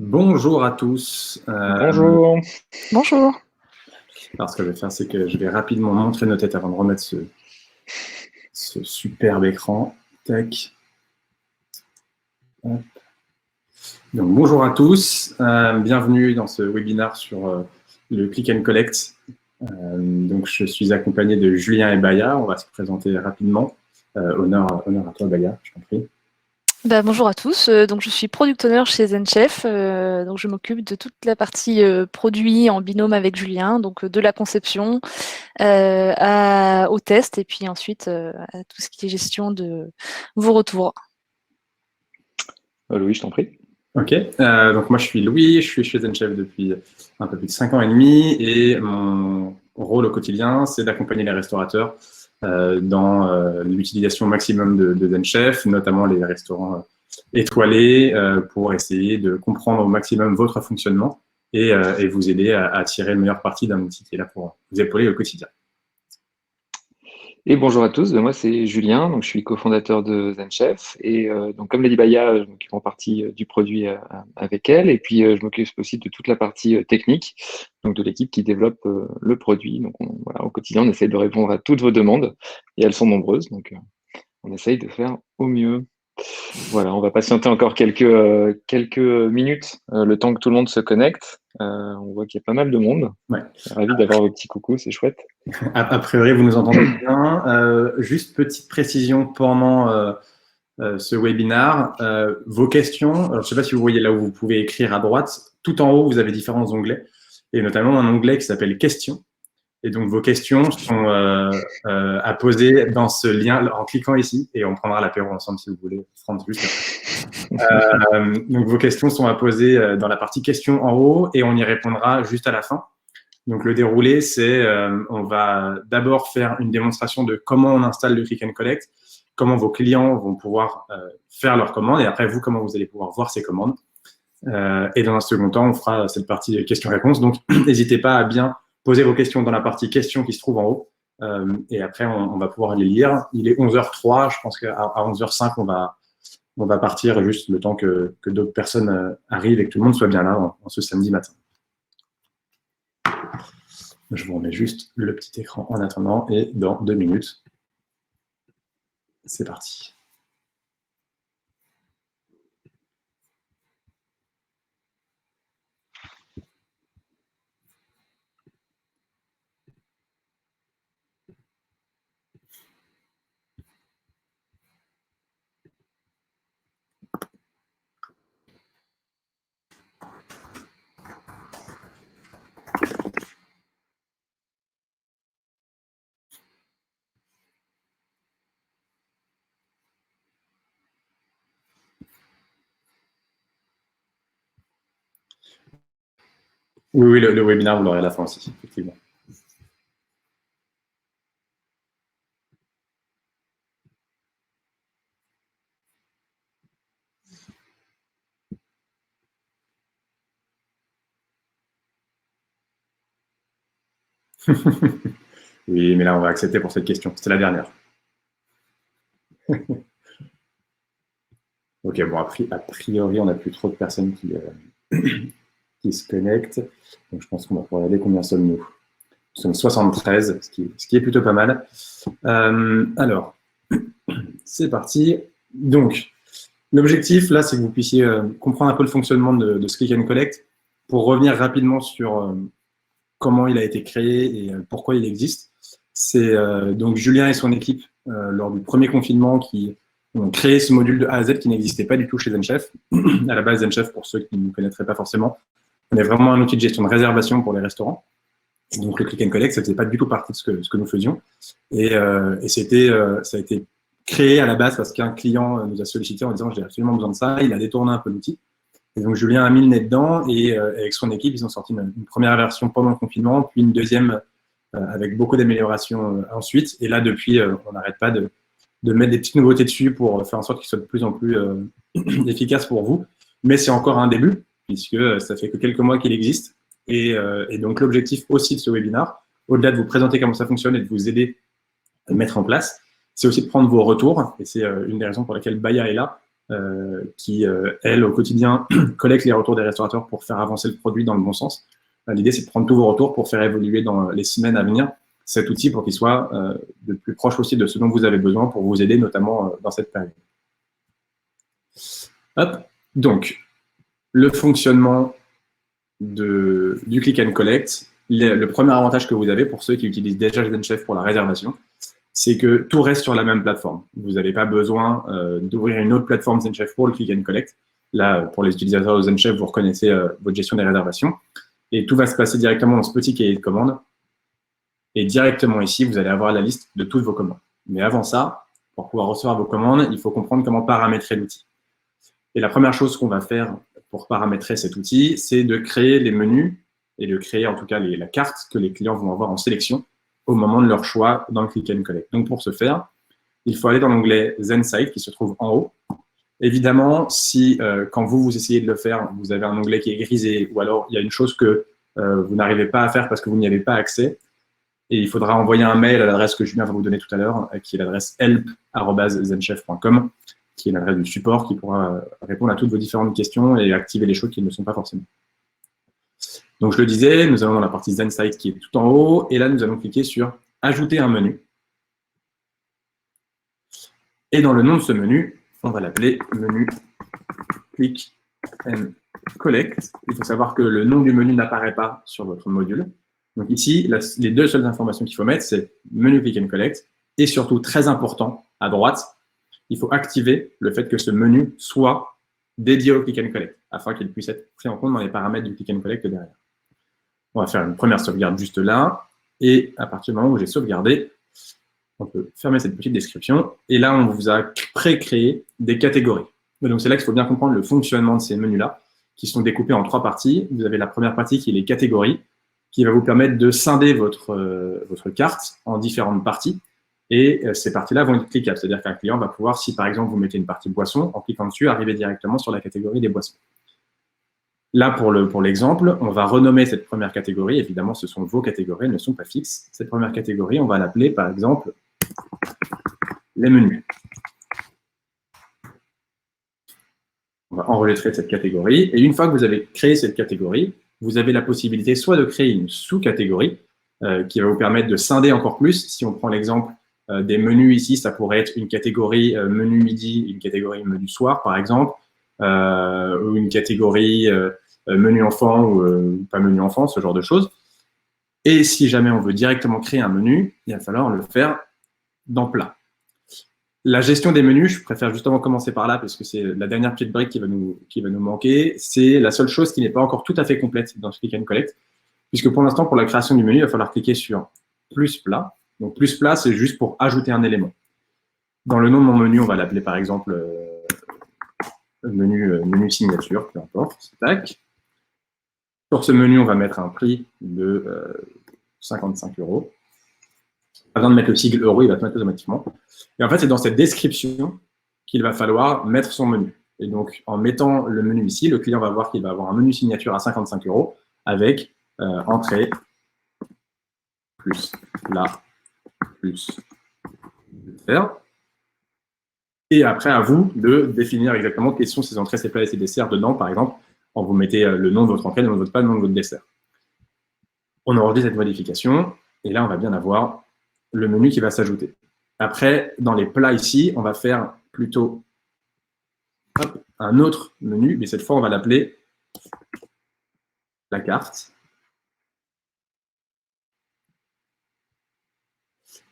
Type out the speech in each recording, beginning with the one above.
Bonjour à tous. Bonjour. Bonjour. Alors, ce que je vais faire, c'est que je vais rapidement montrer nos têtes avant de remettre ce superbe écran. Tac. Hop. Donc, bonjour à tous. Bienvenue dans ce webinaire sur le Click and Collect. Donc, je suis accompagné de Julien et Baya. On va se présenter rapidement. Honneur à toi, Baya, je t'en prie. Bonjour à tous, donc je suis product owner chez ZenChef, donc je m'occupe de toute la partie produit en binôme avec Julien, donc de la conception au test et puis ensuite à tout ce qui est gestion de vos retours. Louis, je t'en prie. Ok, donc moi je suis Louis, je suis chez ZenChef depuis un peu plus de 5 ans et demi et mon rôle au quotidien c'est d'accompagner les restaurateurs dans l'utilisation maximum de ZenChef, notamment les restaurants étoilés pour essayer de comprendre au maximum votre fonctionnement et vous aider à tirer le meilleur parti d'un outil qui est là pour vous épauler au quotidien. Et bonjour à tous, moi c'est Julien, donc je suis cofondateur de ZenChef et donc comme l'a dit Baya, je m'occupe en partie du produit avec elle et puis je m'occupe aussi de toute la partie technique, donc de l'équipe qui développe le produit. Donc voilà, au quotidien on essaye de répondre à toutes vos demandes et elles sont nombreuses, donc on essaye de faire au mieux. Voilà, on va patienter encore quelques minutes, le temps que tout le monde se connecte. On voit qu'il y a pas mal de monde. Ouais. Ravi d'avoir vos petits coucous, c'est chouette. A priori, vous nous entendez bien. Juste petite précision pendant ce webinaire. Vos questions, alors, je ne sais pas si vous voyez là où vous pouvez écrire à droite. Tout en haut, vous avez différents onglets, et notamment un onglet qui s'appelle Questions. Et donc, vos questions sont à poser dans ce lien en cliquant ici, et on prendra l'apéro ensemble si vous voulez, Franck, juste après. Donc, vos questions sont à poser dans la partie questions en haut, et on y répondra juste à la fin. Donc, le déroulé, c'est on va d'abord faire une démonstration de comment on installe le Click and Collect, comment vos clients vont pouvoir faire leurs commandes, et après, vous, comment vous allez pouvoir voir ces commandes. Et dans un second temps, on fera cette partie questions-réponses. Donc, n'hésitez pas à bien poser vos questions dans la partie questions qui se trouve en haut. Et après, on va pouvoir les lire. Il est 11h03. Je pense qu'à 11h05, on va partir juste le temps que d'autres personnes arrivent et que tout le monde soit bien là en ce samedi matin. Je vous remets juste le petit écran en attendant et dans 2 minutes, c'est parti. Oui, le webinaire, vous l'aurez à la fin aussi, effectivement. Oui, mais là, on va accepter pour cette question. C'était la dernière. Ok, bon, a priori, on n'a plus trop de personnes qui se connectent. Donc, je pense qu'on va pouvoir regarder combien sommes-nous. Nous sommes 73, ce qui est plutôt pas mal. Alors, c'est parti. Donc, l'objectif, là, c'est que vous puissiez comprendre un peu le fonctionnement de ce Click and Collect pour revenir rapidement sur comment il a été créé et pourquoi il existe. C'est donc Julien et son équipe, lors du premier confinement, qui ont créé ce module de A à Z qui n'existait pas du tout chez ZenChef. À la base, ZenChef, pour ceux qui ne connaîtraient pas forcément, on est vraiment un outil de gestion de réservation pour les restaurants. Donc, le Click and Collect, ça ne faisait pas du tout partie de ce que nous faisions. Et ça a été créé à la base parce qu'un client nous a sollicité en disant « j'ai absolument besoin de ça ». Il a détourné un peu l'outil. Et donc, Julien a mis le nez dedans et avec son équipe, ils ont sorti une première version pendant le confinement, puis une deuxième avec beaucoup d'améliorations ensuite. Et là, depuis, on n'arrête pas de mettre des petites nouveautés dessus pour faire en sorte qu'il soit de plus en plus efficace pour vous. Mais c'est encore un début, puisque ça fait que quelques mois qu'il existe. Et donc, l'objectif aussi de ce webinaire, au-delà de vous présenter comment ça fonctionne et de vous aider à le mettre en place, c'est aussi de prendre vos retours. Et c'est une des raisons pour lesquelles Baya est là. qui, elle, au quotidien, collecte les retours des restaurateurs pour faire avancer le produit dans le bon sens. L'idée, c'est de prendre tous vos retours pour faire évoluer dans les semaines à venir cet outil pour qu'il soit le plus proche possible de ce dont vous avez besoin pour vous aider, notamment dans cette période. Hop. Donc, le fonctionnement du click and collect, le premier avantage que vous avez pour ceux qui utilisent déjà ZenChef pour la réservation, c'est que tout reste sur la même plateforme. Vous n'avez pas besoin d'ouvrir une autre plateforme ZenChef pour le click and collect. Là, pour les utilisateurs de ZenChef, vous reconnaissez votre gestion des réservations. Et tout va se passer directement dans ce petit cahier de commandes. Et directement ici, vous allez avoir la liste de toutes vos commandes. Mais avant ça, pour pouvoir recevoir vos commandes, il faut comprendre comment paramétrer l'outil. Et la première chose qu'on va faire pour paramétrer cet outil, c'est de créer les menus et de créer en tout cas la carte que les clients vont avoir en sélection au moment de leur choix dans le Click and Collect. Donc pour ce faire, il faut aller dans l'onglet ZenSite qui se trouve en haut. Évidemment, si quand vous essayez de le faire, vous avez un onglet qui est grisé ou alors il y a une chose que vous n'arrivez pas à faire parce que vous n'y avez pas accès, et il faudra envoyer un mail à l'adresse que Julien va vous donner tout à l'heure, qui est l'adresse help@zenchef.com, qui est l'adresse du support qui pourra répondre à toutes vos différentes questions et activer les choses qui ne sont pas forcément. Donc, je le disais, nous allons dans la partie ZenSite qui est tout en haut, et là, nous allons cliquer sur « Ajouter un menu ». Et dans le nom de ce menu, on va l'appeler « Menu Click and Collect ». Il faut savoir que le nom du menu n'apparaît pas sur votre module. Donc ici, les deux seules informations qu'il faut mettre, c'est « Menu Click and Collect » et surtout, très important, à droite, il faut activer le fait que ce menu soit dédié au Click and Collect, afin qu'il puisse être pris en compte dans les paramètres du Click and Collect derrière. On va faire une première sauvegarde juste là, et à partir du moment où j'ai sauvegardé, on peut fermer cette petite description, et là, on vous a pré-créé des catégories. Donc c'est là qu'il faut bien comprendre le fonctionnement de ces menus-là, qui sont découpés en 3 parties. Vous avez la première partie qui est les catégories, qui va vous permettre de scinder votre carte en différentes parties, et ces parties-là vont être cliquables, c'est-à-dire qu'un client va pouvoir, si par exemple vous mettez une partie boisson, en cliquant dessus, arriver directement sur la catégorie des boissons. Là, pour l'exemple, on va renommer cette première catégorie. Évidemment, ce sont vos catégories, elles ne sont pas fixes. Cette première catégorie, on va l'appeler, par exemple, les menus. On va enregistrer cette catégorie. Et une fois que vous avez créé cette catégorie, vous avez la possibilité soit de créer une sous-catégorie qui va vous permettre de scinder encore plus. Si on prend l'exemple des menus ici, ça pourrait être une catégorie menu midi, une catégorie menu soir, par exemple, ou une catégorie menu enfant ou pas menu enfant, ce genre de choses. Et si jamais on veut directement créer un menu, il va falloir le faire dans plat. La gestion des menus, je préfère justement commencer par là parce que c'est la dernière petite brique qui va nous manquer. C'est la seule chose qui n'est pas encore tout à fait complète dans ce Click and Collect, puisque pour l'instant, pour la création du menu, il va falloir cliquer sur plus plat. Donc plus plat, c'est juste pour ajouter un élément. Dans le nom de mon menu, on va l'appeler par exemple menu signature, peu importe. Tac. Sur ce menu, on va mettre un prix de 55 €. Pas besoin de mettre le sigle euro, il va se mettre automatiquement. Et en fait, c'est dans cette description qu'il va falloir mettre son menu. Et donc, en mettant le menu ici, le client va voir qu'il va avoir un menu signature à 55 € avec entrée, plus plat, plus dessert. Et après, à vous de définir exactement quelles sont ces entrées, ces plats et ces desserts dedans, par exemple, en vous mettez le nom de votre entrée, le nom de votre plat, le nom de votre dessert. On enregistre cette modification, et là, on va bien avoir le menu qui va s'ajouter. Après, dans les plats ici, on va faire plutôt un autre menu, mais cette fois, on va l'appeler la carte.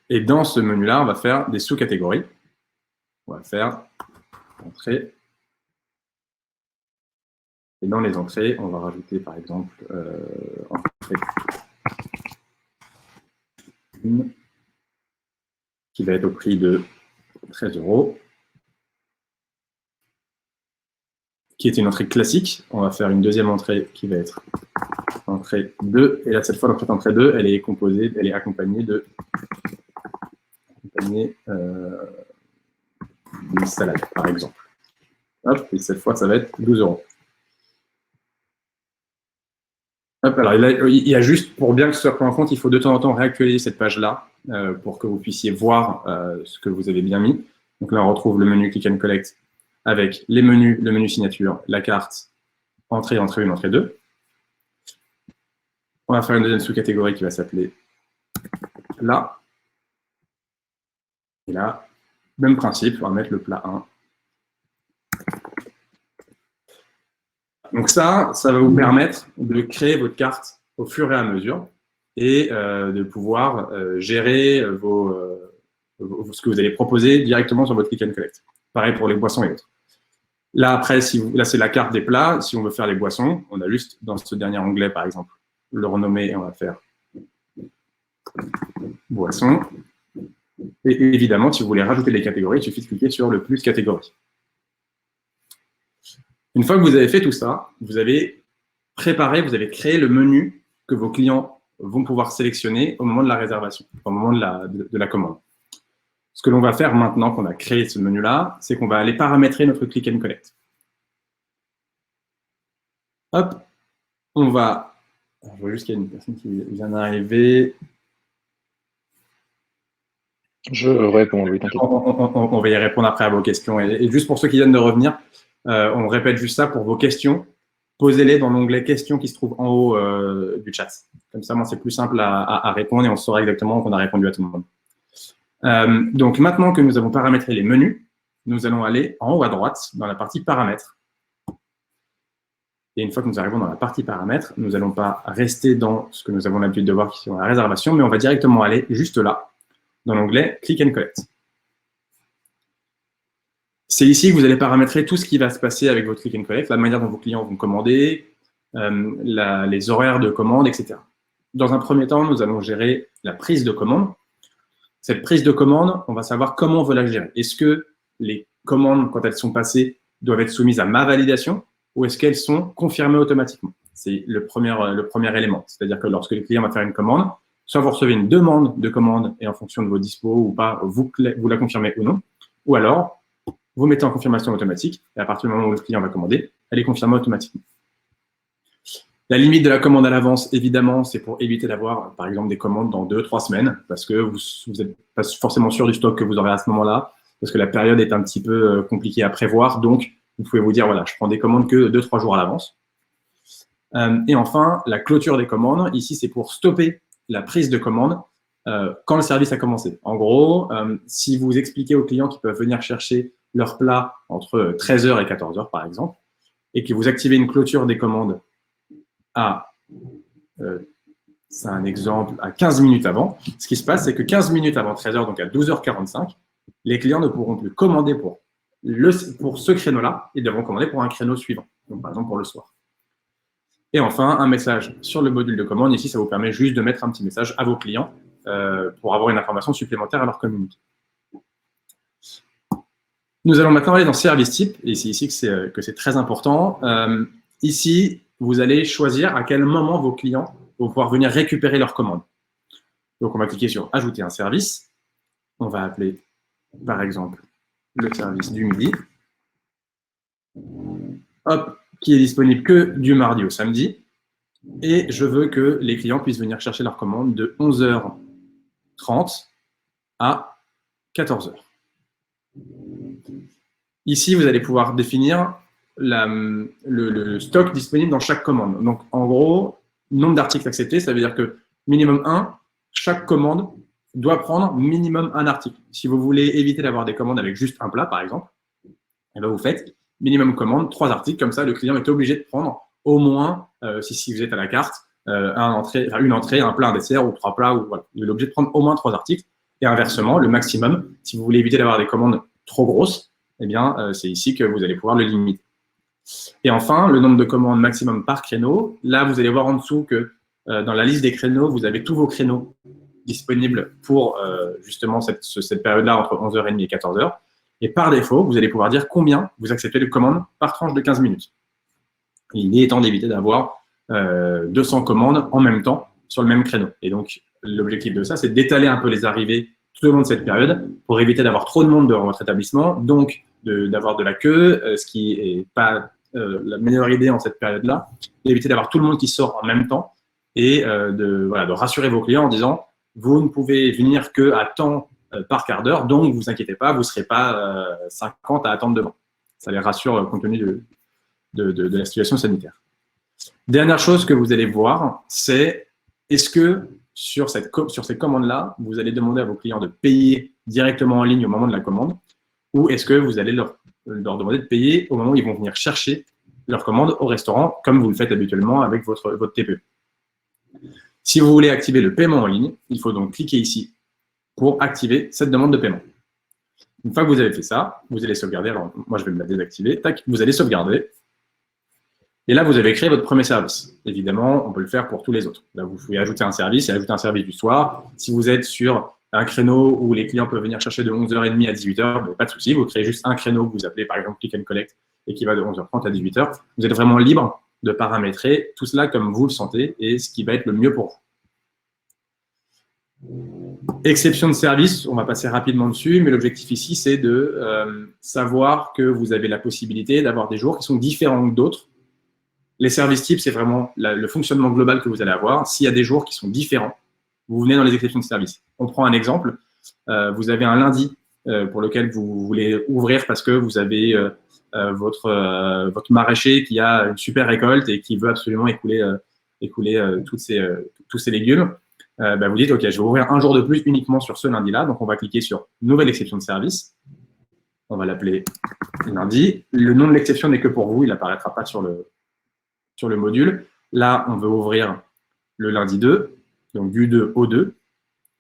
Et dans ce menu-là, on va faire des sous-catégories. On va faire entrée. Et dans les entrées, on va rajouter par exemple entrée 1 qui va être au prix de 13 €, qui est une entrée classique. On va faire une deuxième entrée qui va être entrée 2. Et là, cette fois, dans cette entrée 2, elle est accompagnée d'une salade, par exemple. Hop, et cette fois, ça va être 12 €. Hop, alors, il y a juste, pour bien que ce soit pris en compte, il faut de temps en temps réactualiser cette page-là pour que vous puissiez voir ce que vous avez bien mis. Donc là, on retrouve le menu Click and Collect avec les menus, le menu signature, la carte, entrée 1, entrée 2. On va faire une deuxième sous-catégorie qui va s'appeler plat. Et là, même principe, on va mettre le plat 1. Donc ça va vous permettre de créer votre carte au fur et à mesure et de pouvoir gérer ce que vous allez proposer directement sur votre Click and Collect. Pareil pour les boissons et autres. Là, après, là, c'est la carte des plats. Si on veut faire les boissons, on a juste dans ce dernier onglet, par exemple, le renommer et on va faire boissons. Et évidemment, si vous voulez rajouter des catégories, il suffit de cliquer sur le plus catégorie. Une fois que vous avez fait tout ça, vous avez préparé, vous avez créé le menu que vos clients vont pouvoir sélectionner au moment de la réservation, au moment de la commande. Ce que l'on va faire maintenant qu'on a créé ce menu-là, c'est qu'on va aller paramétrer notre Click and Collect. Hop, on va... Je vois juste qu'il y a une personne qui vient d'arriver. Je réponds, oui, t'inquiète. On va y répondre après à vos questions. Et juste pour ceux qui viennent de revenir, on répète juste ça pour vos questions. Posez-les dans l'onglet questions qui se trouve en haut du chat. Comme ça, moi, c'est plus simple à répondre et on saura exactement qu'on a répondu à tout le monde. Donc, maintenant que nous avons paramétré les menus, nous allons aller en haut à droite dans la partie paramètres. Et une fois que nous arrivons dans la partie paramètres, nous n'allons pas rester dans ce que nous avons l'habitude de voir qui est la réservation, mais on va directement aller juste là, dans l'onglet Click and Collect. C'est ici que vous allez paramétrer tout ce qui va se passer avec votre Click and Collect, la manière dont vos clients vont commander, les horaires de commande, etc. Dans un premier temps, nous allons gérer la prise de commande. Cette prise de commande, on va savoir comment on veut la gérer. Est-ce que les commandes, quand elles sont passées, doivent être soumises à ma validation ou est-ce qu'elles sont confirmées automatiquement? C'est le premier élément. C'est-à-dire que lorsque le client va faire une commande, soit vous recevez une demande de commande et en fonction de vos dispos ou pas, vous la confirmez ou non, ou alors vous mettez en confirmation automatique et à partir du moment où le client va commander, elle est confirmée automatiquement. La limite de la commande à l'avance, évidemment, c'est pour éviter d'avoir, par exemple, des commandes dans 2-3 semaines parce que vous n'êtes pas forcément sûr du stock que vous aurez à ce moment-là, parce que la période est un petit peu compliquée à prévoir. Donc, vous pouvez vous dire, voilà, je prends des commandes que 2-3 jours à l'avance. Et enfin, la clôture des commandes. Ici, c'est pour stopper la prise de commande quand le service a commencé. En gros, si vous expliquez aux clients qu'ils peuvent venir chercher leur plat entre 13h et 14h, par exemple, et que vous activez une clôture des commandes c'est un exemple, à 15 minutes avant, ce qui se passe, c'est que 15 minutes avant 13h, donc à 12h45, les clients ne pourront plus commander pour ce créneau-là, ils devront commander pour un créneau suivant, donc par exemple pour le soir. Et enfin, un message sur le module de commande. Ici, ça vous permet juste de mettre un petit message à vos clients pour avoir une information supplémentaire à leur communiquer. Nous allons maintenant aller dans Service Type, et c'est ici que c'est très important. Ici, vous allez choisir à quel moment vos clients vont pouvoir venir récupérer leur commande. Donc, on va cliquer sur « Ajouter un service ». On va appeler, par exemple, le service du midi. Hop, qui est disponible que du mardi au samedi. Et je veux que les clients puissent venir chercher leur commande de 11h30 à 14h. Ici, vous allez pouvoir définir le stock disponible dans chaque commande. Donc, en gros, nombre d'articles acceptés, ça veut dire que minimum 1, chaque commande doit prendre minimum un article. Si vous voulez éviter d'avoir des commandes avec juste un plat, par exemple, et bien vous faites minimum commande, 3 articles. Comme ça, le client est obligé de prendre au moins, si vous êtes à la carte, une entrée, un plat, un dessert ou 3 plats. Voilà. Il est obligé de prendre au moins 3 articles. Et inversement, le maximum, si vous voulez éviter d'avoir des commandes trop grosses, eh bien, c'est ici que vous allez pouvoir le limiter. Et enfin, le nombre de commandes maximum par créneau. Là, vous allez voir en dessous que dans la liste des créneaux, vous avez tous vos créneaux disponibles pour justement cette période-là entre 11h30 et 14h. Et par défaut, vous allez pouvoir dire combien vous acceptez de commandes par tranche de 15 minutes. L'idée étant d'éviter d'avoir 200 commandes en même temps sur le même créneau. Et donc, l'objectif de ça, c'est d'étaler un peu les arrivées tout au long de cette période pour éviter d'avoir trop de monde dans votre établissement, donc d'avoir de la queue, ce qui n'est pas la meilleure idée en cette période-là, d'éviter d'avoir tout le monde qui sort en même temps et de rassurer vos clients en disant « vous ne pouvez venir qu'à temps par quart d'heure, donc vous inquiétez pas, vous ne serez pas 50 à attendre devant ». Ça les rassure compte tenu de la situation sanitaire. Dernière chose que vous allez voir, c'est est-ce que sur ces commandes-là, vous allez demander à vos clients de payer directement en ligne au moment de la commande, ou est-ce que vous allez leur demander de payer au moment où ils vont venir chercher leur commande au restaurant, comme vous le faites habituellement avec votre TPE. Si vous voulez activer le paiement en ligne, il faut donc cliquer ici pour activer cette demande de paiement. Une fois que vous avez fait ça, vous allez sauvegarder. Alors, moi, je vais me la désactiver. Tac, vous allez sauvegarder. Et là, vous avez créé votre premier service. Évidemment, on peut le faire pour tous les autres. Là, vous pouvez ajouter un service et ajouter un service du soir. Si vous êtes sur un créneau où les clients peuvent venir chercher de 11h30 à 18h, pas de souci. Vous créez juste un créneau que vous appelez, par exemple, Click and Collect et qui va de 11h30 à 18h. Vous êtes vraiment libre de paramétrer tout cela comme vous le sentez et ce qui va être le mieux pour vous. Exception de service, on va passer rapidement dessus, mais l'objectif ici, c'est de savoir que vous avez la possibilité d'avoir des jours qui sont différents d'autres. Les services types, c'est vraiment le fonctionnement global que vous allez avoir. S'il y a des jours qui sont différents, vous venez dans les exceptions de service. On prend un exemple. Vous avez un lundi pour lequel vous voulez ouvrir parce que vous avez votre maraîcher qui a une super récolte et qui veut absolument écouler tous ces légumes. Vous dites, OK, je vais ouvrir un jour de plus uniquement sur ce lundi-là. Donc, on va cliquer sur « Nouvelle exception de service ». On va l'appeler lundi. Le nom de l'exception n'est que pour vous. Il n'apparaîtra pas sur le module. Là, on veut ouvrir le lundi 2, donc du 2 au 2.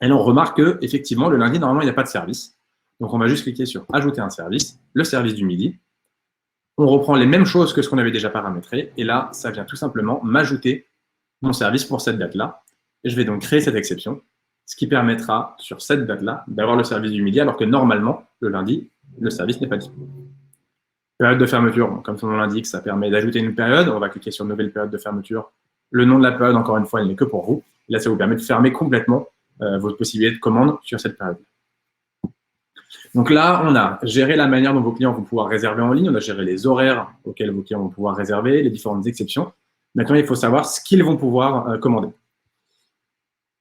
Et là, on remarque qu'effectivement, le lundi, normalement, il n'y a pas de service. Donc, on va juste cliquer sur « Ajouter un service », le service du midi. On reprend les mêmes choses que ce qu'on avait déjà paramétré. Et là, ça vient tout simplement m'ajouter mon service pour cette date-là. Et je vais donc créer cette exception, ce qui permettra, sur cette date-là, d'avoir le service du midi, alors que normalement, le lundi, le service n'est pas disponible. Période de fermeture, comme son nom l'indique, ça permet d'ajouter une période. On va cliquer sur Nouvelle période de fermeture. Le nom de la période, encore une fois, elle n'est que pour vous. Et là, ça vous permet de fermer complètement votre possibilité de commande sur cette période. Donc là, on a géré la manière dont vos clients vont pouvoir réserver en ligne. On a géré les horaires auxquels vos clients vont pouvoir réserver, les différentes exceptions. Maintenant, il faut savoir ce qu'ils vont pouvoir commander.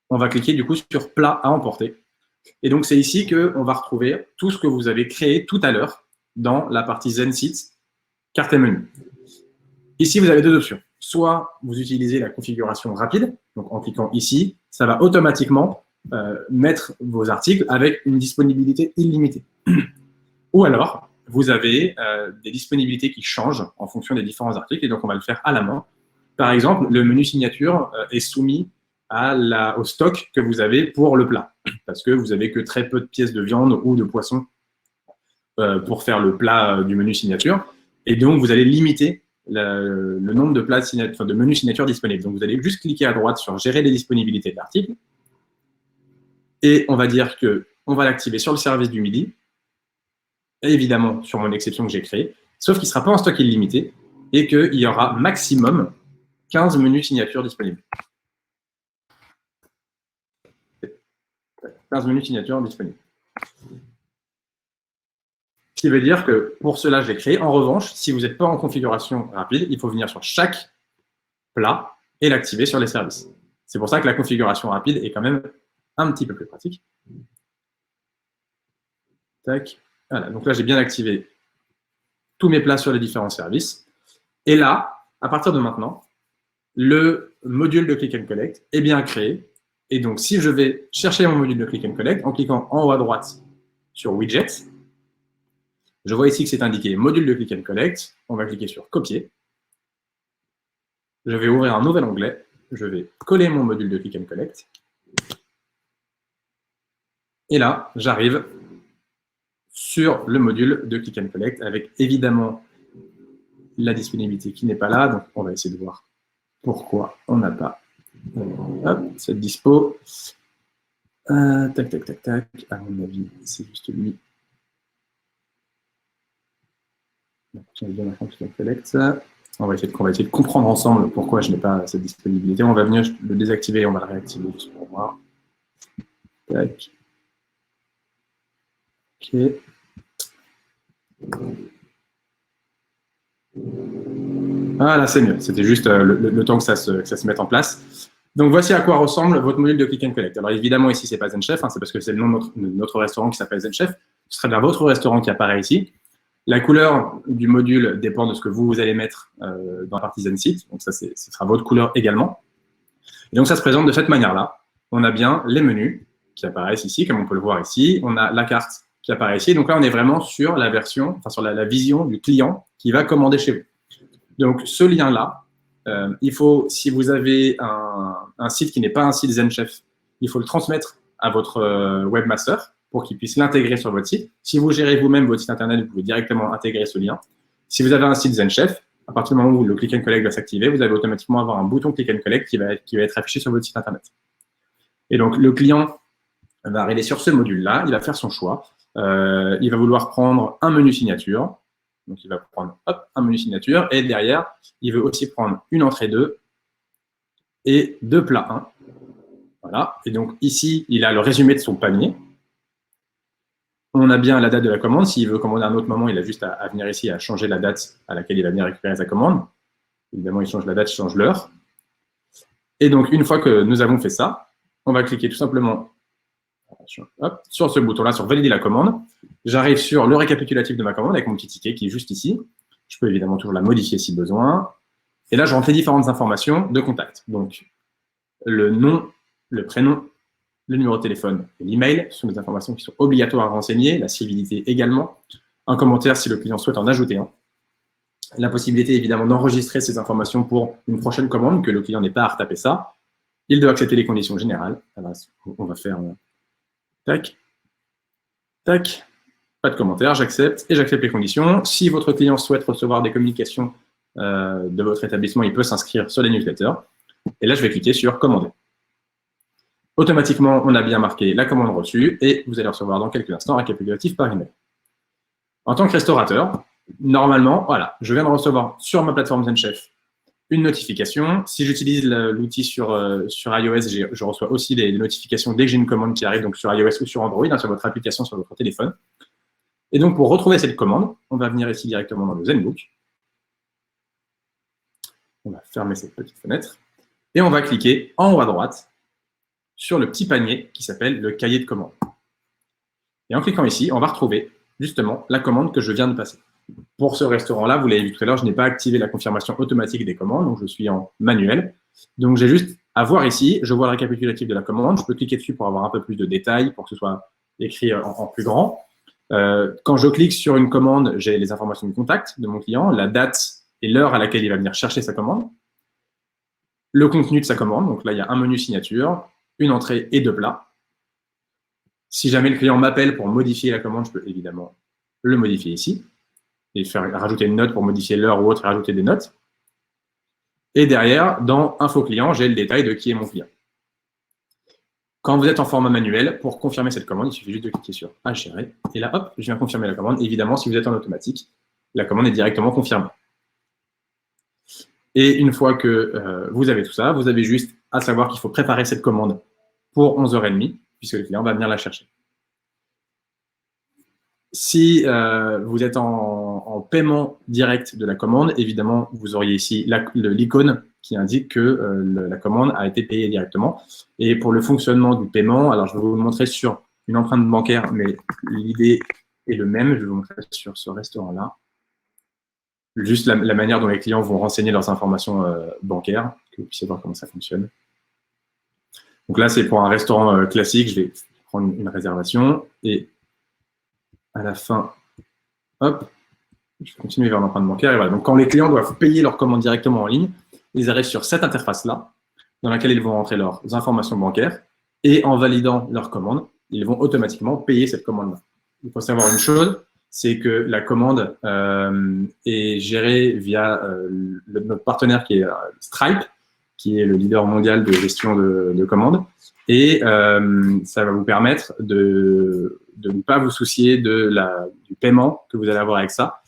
On va cliquer du coup sur plat à emporter. Et donc, c'est ici qu'on va retrouver tout ce que vous avez créé tout à l'heure dans la partie ZenSeats, carte et menu. Ici, vous avez deux options. Soit vous utilisez la configuration rapide, donc en cliquant ici, ça va automatiquement mettre vos articles avec une disponibilité illimitée. Ou alors, vous avez des disponibilités qui changent en fonction des différents articles, et donc on va le faire à la main. Par exemple, le menu signature est soumis au stock que vous avez pour le plat, parce que vous n'avez que très peu de pièces de viande ou de poisson pour faire le plat du menu signature, et donc vous allez limiter le nombre de menus signature disponibles. Donc vous allez juste cliquer à droite sur gérer les disponibilités de l'article, et on va dire qu'on va l'activer sur le service du midi, et évidemment sur mon exception que j'ai créée, sauf qu'il ne sera pas en stock illimité, et qu'il y aura maximum 15 menus signature disponibles. 15 menus signature disponibles. Ce qui veut dire que pour cela, je l'ai créé. En revanche, si vous n'êtes pas en configuration rapide, il faut venir sur chaque plat et l'activer sur les services. C'est pour ça que la configuration rapide est quand même un petit peu plus pratique. Tac. Voilà. Donc là, j'ai bien activé tous mes plats sur les différents services. Et là, à partir de maintenant, le module de Click and Collect est bien créé. Et donc, si je vais chercher mon module de Click and Collect, en cliquant en haut à droite sur Widgets, je vois ici que c'est indiqué module de Click and Collect. On va cliquer sur Copier. Je vais ouvrir un nouvel onglet. Je vais coller mon module de Click and Collect. Et là, j'arrive sur le module de Click and Collect avec évidemment la disponibilité qui n'est pas là. Donc, on va essayer de voir pourquoi on n'a pas cette dispo. Tac, tac, tac, tac. À mon avis, c'est juste lui. On va essayer de comprendre ensemble pourquoi je n'ai pas cette disponibilité. On va venir le désactiver et on va le réactiver juste pour voir. Tac. OK. Ah là, c'est mieux. C'était juste le temps que ça se mette en place. Donc, voici à quoi ressemble votre module de Click and Collect. Alors, évidemment, ici, ce n'est pas ZenChef, c'est parce que c'est le nom de notre restaurant qui s'appelle ZenChef. Ce serait bien votre restaurant qui apparaît ici. La couleur du module dépend de ce que vous allez mettre dans la partie ZenSite. Donc ça, ce sera votre couleur également. Et donc ça se présente de cette manière-là. On a bien les menus qui apparaissent ici, comme on peut le voir ici. On a la carte qui apparaît ici. Donc là, on est vraiment sur la version, enfin sur la vision du client qui va commander chez vous. Donc ce lien-là, il faut, si vous avez un site qui n'est pas un site ZenChef, il faut le transmettre à votre webmaster pour qu'il puisse l'intégrer sur votre site. Si vous gérez vous-même votre site internet, vous pouvez directement intégrer ce lien. Si vous avez un site ZenChef, à partir du moment où le click and collect va s'activer, vous allez automatiquement avoir un bouton click and collect qui va être affiché sur votre site internet. Et donc, le client va arriver sur ce module-là, il va faire son choix. Il va vouloir prendre un menu signature. Donc, il va prendre un menu signature. Et derrière, il veut aussi prendre une entrée 2 et 2 plats 1. Voilà. Et donc, ici, il a le résumé de son panier. On a bien la date de la commande. S'il veut commander à un autre moment, il a juste à venir ici, à changer la date à laquelle il va venir récupérer sa commande. Évidemment, il change la date, il change l'heure. Et donc, une fois que nous avons fait ça, on va cliquer tout simplement sur ce bouton-là, sur valider la commande. J'arrive sur le récapitulatif de ma commande avec mon petit ticket qui est juste ici. Je peux évidemment toujours la modifier si besoin. Et là, je rentre les différentes informations de contact. Donc, le nom, le prénom, le numéro de téléphone et l'email, ce sont des informations qui sont obligatoires à renseigner, la civilité également, un commentaire si le client souhaite en ajouter un, la possibilité évidemment d'enregistrer ces informations pour une prochaine commande, que le client n'ait pas à retaper ça, il doit accepter les conditions générales. Alors, on va faire tac, tac, pas de commentaire, j'accepte et j'accepte les conditions. Si votre client souhaite recevoir des communications de votre établissement, il peut s'inscrire sur les newsletters. Et là, je vais cliquer sur commander. Automatiquement, on a bien marqué la commande reçue et vous allez recevoir dans quelques instants un récapitulatif par email. En tant que restaurateur, normalement, voilà, je viens de recevoir sur ma plateforme ZenChef une notification. Si j'utilise l'outil sur iOS, je reçois aussi des notifications dès que j'ai une commande qui arrive, donc sur iOS ou sur Android, sur votre application, sur votre téléphone. Et donc, pour retrouver cette commande, on va venir ici directement dans le ZenBook. On va fermer cette petite fenêtre et on va cliquer en haut à droite sur le petit panier qui s'appelle le cahier de commande. Et en cliquant ici, on va retrouver justement la commande que je viens de passer. Pour ce restaurant-là, vous l'avez vu tout à l'heure, je n'ai pas activé la confirmation automatique des commandes, donc je suis en manuel. Donc j'ai juste à voir ici, je vois le récapitulatif de la commande, je peux cliquer dessus pour avoir un peu plus de détails, pour que ce soit écrit en plus grand. Quand je clique sur une commande, j'ai les informations de contact de mon client, la date et l'heure à laquelle il va venir chercher sa commande, le contenu de sa commande, donc là il y a un menu signature, une entrée et 2 plats. Si jamais le client m'appelle pour modifier la commande, je peux évidemment le modifier ici et rajouter une note pour modifier l'heure ou autre et rajouter des notes. Et derrière, dans Info client, j'ai le détail de qui est mon client. Quand vous êtes en format manuel, pour confirmer cette commande, il suffit juste de cliquer sur « Gérer » et là, hop, je viens confirmer la commande. Évidemment, si vous êtes en automatique, la commande est directement confirmée. Et une fois que vous avez tout ça, vous avez juste à savoir qu'il faut préparer cette commande pour 11h30, puisque le client va venir la chercher. Si vous êtes en paiement direct de la commande, évidemment, vous auriez ici l'icône qui indique que la commande a été payée directement. Et pour le fonctionnement du paiement, alors je vais vous le montrer sur une empreinte bancaire, mais l'idée est le même. Je vais vous montrer sur ce restaurant-là. Juste la manière dont les clients vont renseigner leurs informations bancaires, que vous puissiez voir comment ça fonctionne. Donc là, c'est pour un restaurant classique. Je vais prendre une réservation et à la fin, hop, je vais continuer vers l'empreinte bancaire. Et voilà. Donc, quand les clients doivent payer leur commande directement en ligne, ils arrivent sur cette interface-là, dans laquelle ils vont rentrer leurs informations bancaires et en validant leur commande, ils vont automatiquement payer cette commande-là. Il faut savoir une chose, c'est que la commande est gérée via notre partenaire qui est Stripe, qui est le leader mondial de gestion de commandes. Et ça va vous permettre de ne pas vous soucier du paiement que vous allez avoir avec ça.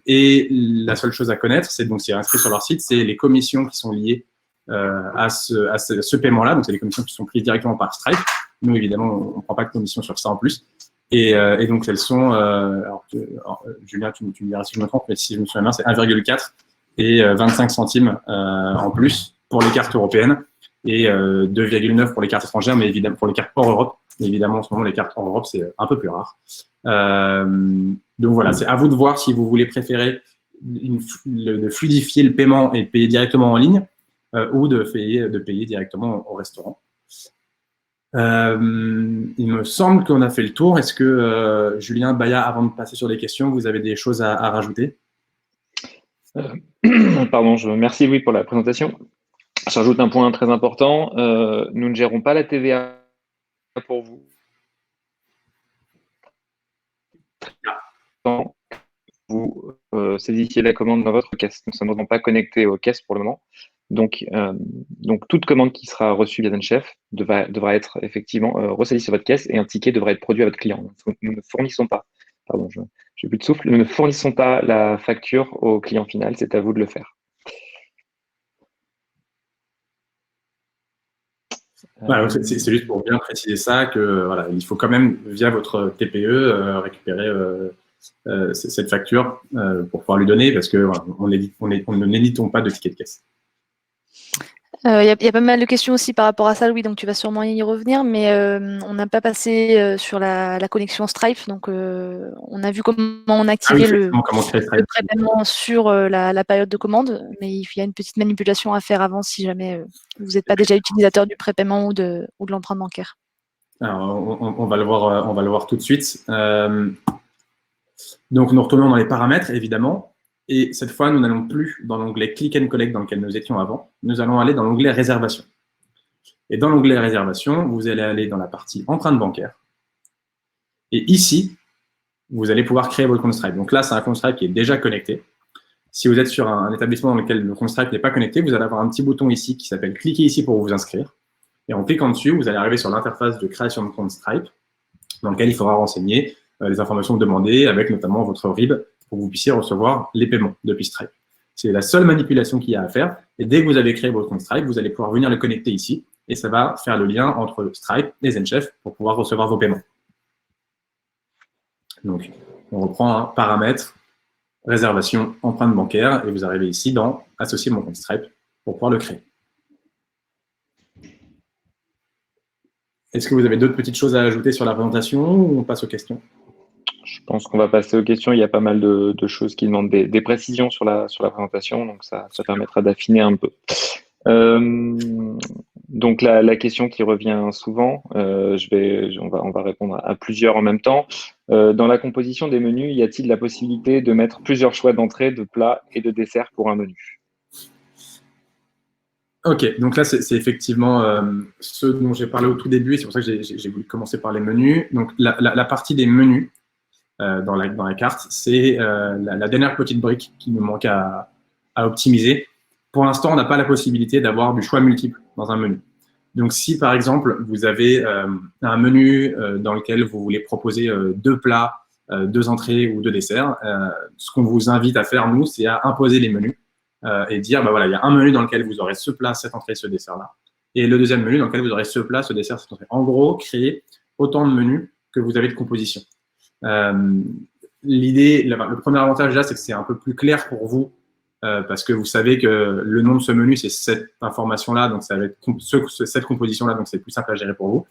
Et la seule chose à connaître, c'est donc c'est inscrit sur leur site, c'est les commissions qui sont liées à ce paiement-là. Donc, c'est des commissions qui sont prises directement par Stripe. Nous, évidemment, on ne prend pas de commission sur ça en plus. Et donc, elles sont, Julien, tu me diras si je me trompe, mais si je me souviens bien, c'est 1,4 et 25 centimes en plus pour les cartes européennes et 2,9 pour les cartes étrangères, mais évidemment pour les cartes hors Europe. Mais évidemment, en ce moment, les cartes hors Europe, c'est un peu plus rare. Donc voilà, c'est à vous de voir si vous voulez préférer de fluidifier le paiement et de payer directement en ligne ou de payer directement au restaurant. Il me semble qu'on a fait le tour. Est-ce que Julien, Baya, avant de passer sur les questions, vous avez des choses à rajouter? Pardon, merci Louis pour la présentation. J'ajoute un point très important. Nous ne gérons pas la TVA pour vous. Vous saisissiez la commande dans votre caisse. Nous ne sommes pas connectés aux caisses pour le moment. Donc toute commande qui sera reçue via ZenChef devra être effectivement ressaisie sur votre caisse et un ticket devra être produit à votre client. Nous ne fournissons pas, pardon, j'ai plus de souffle, nous ne fournissons pas la facture au client final, c'est à vous de le faire. Voilà, c'est juste pour bien préciser ça que voilà, il faut quand même via votre TPE récupérer cette facture pour pouvoir lui donner parce que voilà, on ne n'éditons pas de ticket de caisse. Il y a pas mal de questions aussi par rapport à ça, Louis, donc tu vas sûrement y revenir, mais on n'a pas passé sur la connexion Stripe, donc on a vu comment on activait le prépaiement sur la période de commande, mais il y a une petite manipulation à faire avant si jamais vous n'êtes pas déjà utilisateur du prépaiement ou de l'empreinte bancaire. Alors, on va le voir tout de suite. Donc, nous retournons dans les paramètres, évidemment. Et cette fois, nous n'allons plus dans l'onglet Click and Collect dans lequel nous étions avant. Nous allons aller dans l'onglet Réservation. Et dans l'onglet Réservation, vous allez aller dans la partie empreinte bancaire. Et ici, vous allez pouvoir créer votre compte Stripe. Donc là, c'est un compte Stripe qui est déjà connecté. Si vous êtes sur un établissement dans lequel le compte Stripe n'est pas connecté, vous allez avoir un petit bouton ici qui s'appelle « Cliquez ici pour vous inscrire ». Et en cliquant dessus, vous allez arriver sur l'interface de création de compte Stripe, dans lequel il faudra renseigner les informations demandées, avec notamment votre RIB, pour que vous puissiez recevoir les paiements depuis Stripe. C'est la seule manipulation qu'il y a à faire. Et dès que vous avez créé votre compte Stripe, vous allez pouvoir venir le connecter ici. Et ça va faire le lien entre Stripe et ZenChef pour pouvoir recevoir vos paiements. Donc, on reprend un paramètre, réservation, empreinte bancaire, et vous arrivez ici dans associer mon compte Stripe pour pouvoir le créer. Est-ce que vous avez d'autres petites choses à ajouter sur la présentation ou on passe aux questions? Je pense qu'on va passer aux questions. Il y a pas mal de choses qui demandent des précisions sur la présentation, donc ça permettra d'affiner un peu. Donc la question qui revient souvent, on va répondre à plusieurs en même temps. Dans la composition des menus, y a-t-il la possibilité de mettre plusieurs choix d'entrée, de plats et de desserts pour un menu? Ok, donc là, c'est effectivement ce dont j'ai parlé au tout début, et c'est pour ça que j'ai voulu commencer par les menus. Donc, la partie des menus dans la carte, c'est la dernière petite brique qui nous manque à optimiser. Pour l'instant, on n'a pas la possibilité d'avoir du choix multiple dans un menu. Donc, si par exemple, vous avez un menu dans lequel vous voulez proposer 2 plats, 2 entrées ou 2 desserts, ce qu'on vous invite à faire, nous, c'est à imposer les menus. Et dire, bah voilà, il y a un menu dans lequel vous aurez ce plat, cette entrée, ce dessert-là. Et le deuxième menu dans lequel vous aurez ce plat, ce dessert, cette entrée. En gros, créer autant de menus que vous avez de composition. L'idée, le premier avantage là, c'est que c'est un peu plus clair pour vous parce que vous savez que le nom de ce menu, c'est cette information-là, donc ça va être cette composition-là, donc c'est plus simple à gérer pour vous.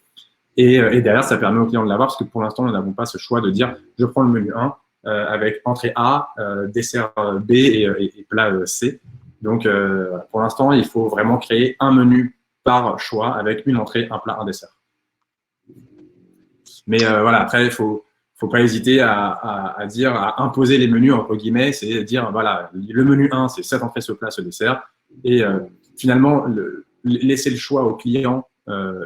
Et derrière, ça permet au client de l'avoir parce que pour l'instant, nous n'avons pas ce choix de dire, je prends le menu 1, avec entrée A, dessert B et plat C. Donc, pour l'instant, il faut vraiment créer un menu par choix avec une entrée, un plat, un dessert. Mais voilà, après, il faut pas hésiter à imposer les menus, entre guillemets, c'est dire, voilà, le menu 1, c'est cette entrée, ce plat, ce dessert. Et finalement, laisser le choix au client,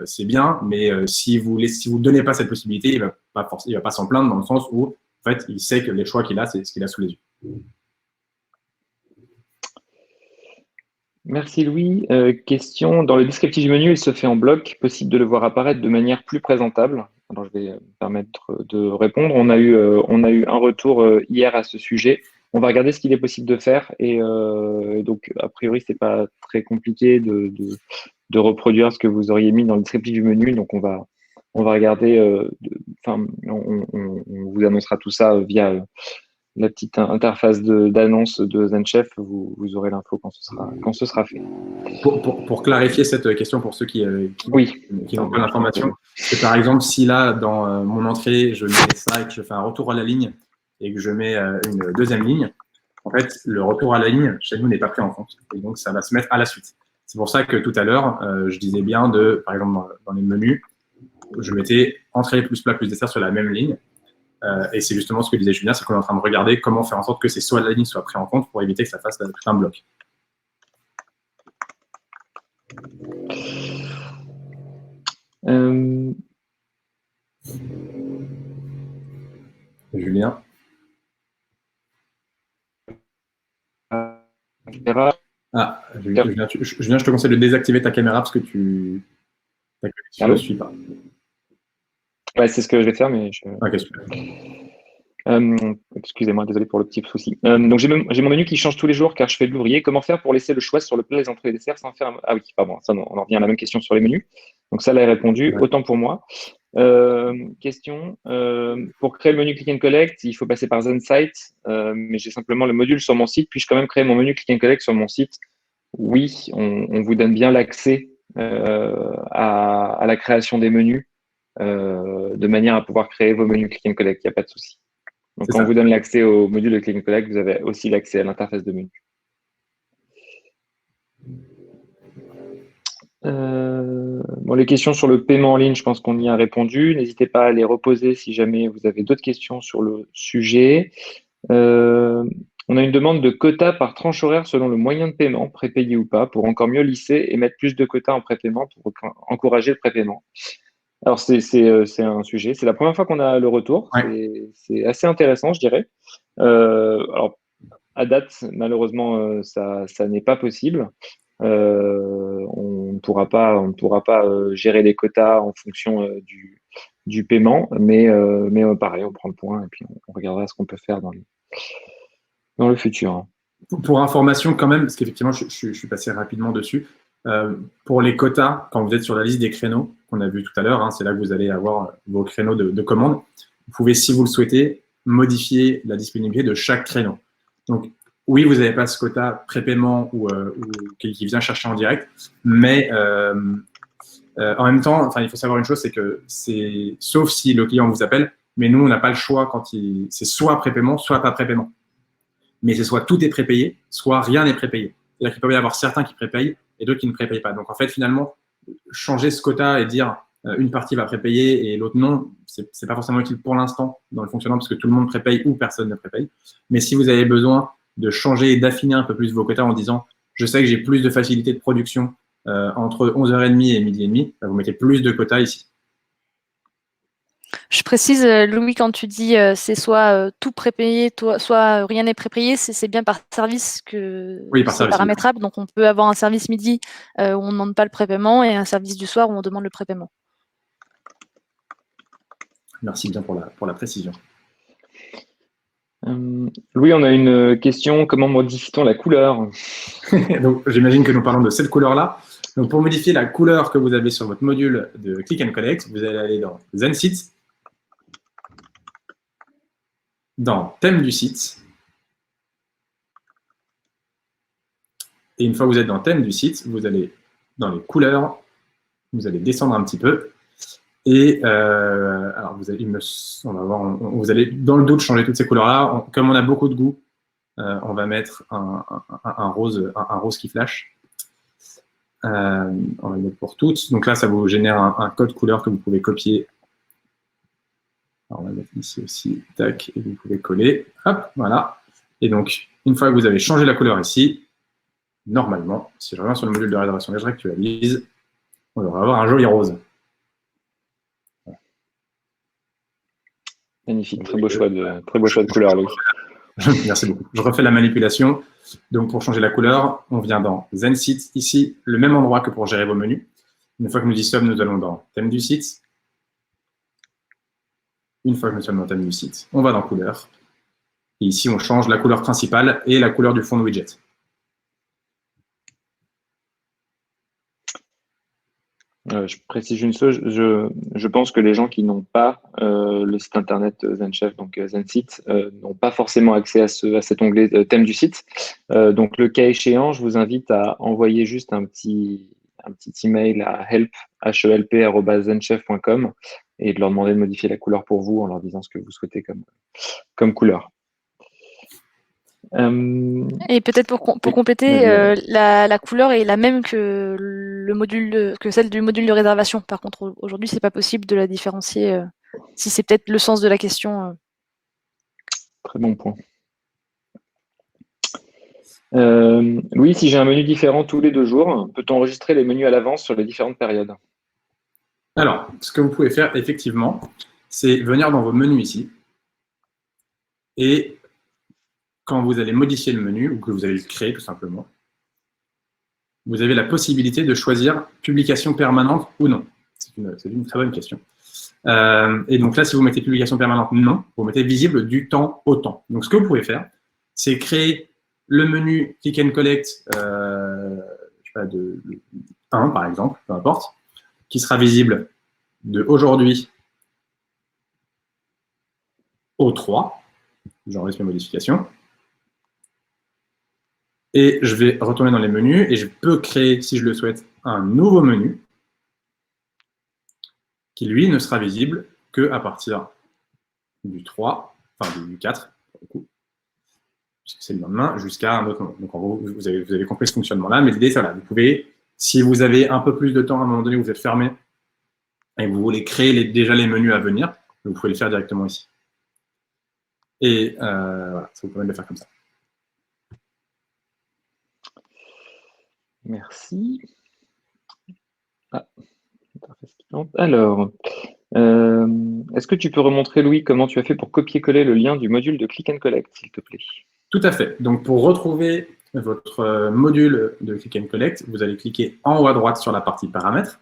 c'est bien, mais si vous ne donnez pas cette possibilité, il ne va pas s'en plaindre dans le sens où en fait, il sait que les choix qu'il a, c'est ce qu'il a sous les yeux. Merci Louis. Question, dans le descriptif du menu, il se fait en bloc, possible de le voir apparaître de manière plus présentable? Alors, je vais me permettre de répondre. On a eu un retour hier à ce sujet. On va regarder ce qu'il est possible de faire et donc, a priori, ce n'est pas très compliqué de reproduire ce que vous auriez mis dans le descriptif du menu. Donc, on va regarder, on vous annoncera tout ça via la petite interface d'annonce de ZenChef. Vous aurez l'info quand ce sera fait. Pour clarifier cette question pour ceux qui n'ont pas l'information, c'est par exemple si là, dans mon entrée, je mets ça et que je fais un retour à la ligne et que je mets une deuxième ligne, en fait, le retour à la ligne, chez nous, n'est pas pris en compte. Et donc, ça va se mettre à la suite. C'est pour ça que tout à l'heure, je disais bien par exemple, dans les menus, je mettais entrée plus plat plus dessert sur la même ligne. Et c'est justement ce que disait Julien, c'est qu'on est en train de regarder comment faire en sorte que ces soit la ligne soit pris en compte pour éviter que ça fasse tout un bloc. Julien. Ah, Julien, je te conseille de désactiver ta caméra parce que ta connexion ne suit pas. Ouais, c'est ce que je vais faire, mais Ok, super. Excusez-moi, désolé pour le petit souci. Donc j'ai mon menu qui change tous les jours car je fais de l'ouvrier. Comment faire pour laisser le choix sur le plat, les entrées et les desserts sans faire Ah oui, pardon, ça, on en revient à la même question sur les menus. Donc ça, là, est répondu, Ouais. autant pour moi. Question, pour créer le menu Click and Collect, il faut passer par ZenSite, mais j'ai simplement le module sur mon site. Puis-je quand même créer mon menu Click and Collect sur mon site? Oui, on vous donne bien l'accès à la création des menus de manière à pouvoir créer vos menus Click and Collect, il n'y a pas de souci. Donc, quand on vous donne l'accès au module de Click and Collect, vous avez aussi l'accès à l'interface de menu. Bon, les questions sur le paiement en ligne, je pense qu'on y a répondu. N'hésitez pas à les reposer si jamais vous avez d'autres questions sur le sujet. On a une demande de quotas par tranche horaire selon le moyen de paiement, prépayé ou pas, pour encore mieux lisser et mettre plus de quotas en prépaiement pour encourager le prépaiement. Alors, c'est un sujet. C'est la première fois qu'on a le retour. Ouais. C'est assez intéressant, je dirais. Alors, à date, malheureusement, ça n'est pas possible. On ne pourra pas gérer les quotas en fonction du paiement, mais pareil, on prend le point et puis on regardera ce qu'on peut faire dans le futur. Pour information quand même, parce qu'effectivement, je suis passé rapidement dessus. Pour les quotas, quand vous êtes sur la liste des créneaux qu'on a vu tout à l'heure, c'est là que vous allez avoir vos créneaux de commande. Vous pouvez, si vous le souhaitez, modifier la disponibilité de chaque créneau. Donc, oui, vous n'avez pas ce quota prépaiement ou qui vient chercher en direct, mais en même temps, il faut savoir une chose, c'est que sauf si le client vous appelle, mais nous, on n'a pas le choix quand c'est soit prépaiement, soit pas prépaiement. Mais c'est soit tout est prépayé, soit rien n'est prépayé. C'est-à-dire qu'il peut y avoir certains qui prépayent et d'autres qui ne prépayent pas. Donc, en fait, finalement, changer ce quota et dire une partie va prépayer et l'autre non, c'est pas forcément utile pour l'instant dans le fonctionnement parce que tout le monde prépaye ou personne ne prépaye. Mais si vous avez besoin de changer et d'affiner un peu plus vos quotas en disant je sais que j'ai plus de facilité de production entre 11h30 et midi et demi, vous mettez plus de quotas ici. Je précise, Louis, quand tu dis c'est soit tout prépayé, soit rien n'est prépayé, c'est bien par service que c'est paramétrable. Oui. Donc, on peut avoir un service midi où on ne demande pas le prépaiement et un service du soir où on demande le prépaiement. Merci bien pour la précision. Louis, on a une question. Comment modifie-t-on la couleur? Donc, j'imagine que nous parlons de cette couleur-là. Donc, pour modifier la couleur que vous avez sur votre module de Click and Collect, vous allez aller dans ZenSite, dans thème du site. Et une fois que vous êtes dans thème du site, vous allez dans les couleurs, vous allez descendre un petit peu. Et alors, vous allez dans le doute changer toutes ces couleurs-là. Comme on a beaucoup de goût, on va mettre un rose qui flash. On va le mettre pour toutes. Donc là, ça vous génère un code couleur que vous pouvez copier. Alors, on va mettre ici aussi, tac, et vous pouvez coller. Hop, voilà. Et donc, une fois que vous avez changé la couleur ici, normalement, si je reviens sur le module de réservation et je réactualise, on devrait avoir un joli rose. Voilà. Magnifique, très beau choix de couleur, Louis. Merci beaucoup. Je refais la manipulation. Donc, pour changer la couleur, on vient dans ZenSite, ici, le même endroit que pour gérer vos menus. Une fois que nous y sommes, nous allons dans thème du site. Une fois que nous sommes dans thème du site, on va dans couleur. Et ici, on change la couleur principale et la couleur du fond de widget. Je précise une chose, je pense que les gens qui n'ont pas le site internet ZenChef, donc ZenSite, n'ont pas forcément accès à cet onglet thème du site. Donc, le cas échéant, je vous invite à envoyer juste un petit email à help@zenchef.com et de leur demander de modifier la couleur pour vous en leur disant ce que vous souhaitez comme couleur. Et peut-être pour compléter, la couleur est la même que celle du module de réservation. Par contre, aujourd'hui, c'est pas possible de la différencier. Si c'est peut-être le sens de la question. Très bon point. Louis, si j'ai un menu différent tous les 2 jours, peut-on enregistrer les menus à l'avance sur les différentes périodes? Alors, ce que vous pouvez faire, effectivement, c'est venir dans vos menus ici. Et quand vous allez modifier le menu, ou que vous allez le créer tout simplement, vous avez la possibilité de choisir publication permanente ou non. C'est une très bonne question. Et donc là, si vous mettez publication permanente non, vous mettez visible du temps au temps. Donc ce que vous pouvez faire, c'est créer le menu Click and Collect, je sais pas, de 1 par exemple, peu importe, qui sera visible de aujourd'hui au 3. J'enregistre mes modifications. Et je vais retourner dans les menus et je peux créer, si je le souhaite, un nouveau menu qui, lui, ne sera visible qu'à partir du 3, enfin du 4, pour le coup, puisque c'est le lendemain, jusqu'à un autre moment. Donc, en gros, vous avez compris ce fonctionnement-là, mais l'idée, c'est voilà, vous pouvez, si vous avez un peu plus de temps à un moment donné, vous êtes fermé et vous voulez créer déjà les menus à venir, vous pouvez le faire directement ici. Et voilà, ça vous permet de le faire comme ça. Merci. Alors, est-ce que tu peux remontrer, Louis, comment tu as fait pour copier-coller le lien du module de Click and Collect, s'il te plaît? Tout à fait. Donc, pour retrouver votre module de Click and Collect, vous allez cliquer en haut à droite sur la partie paramètres.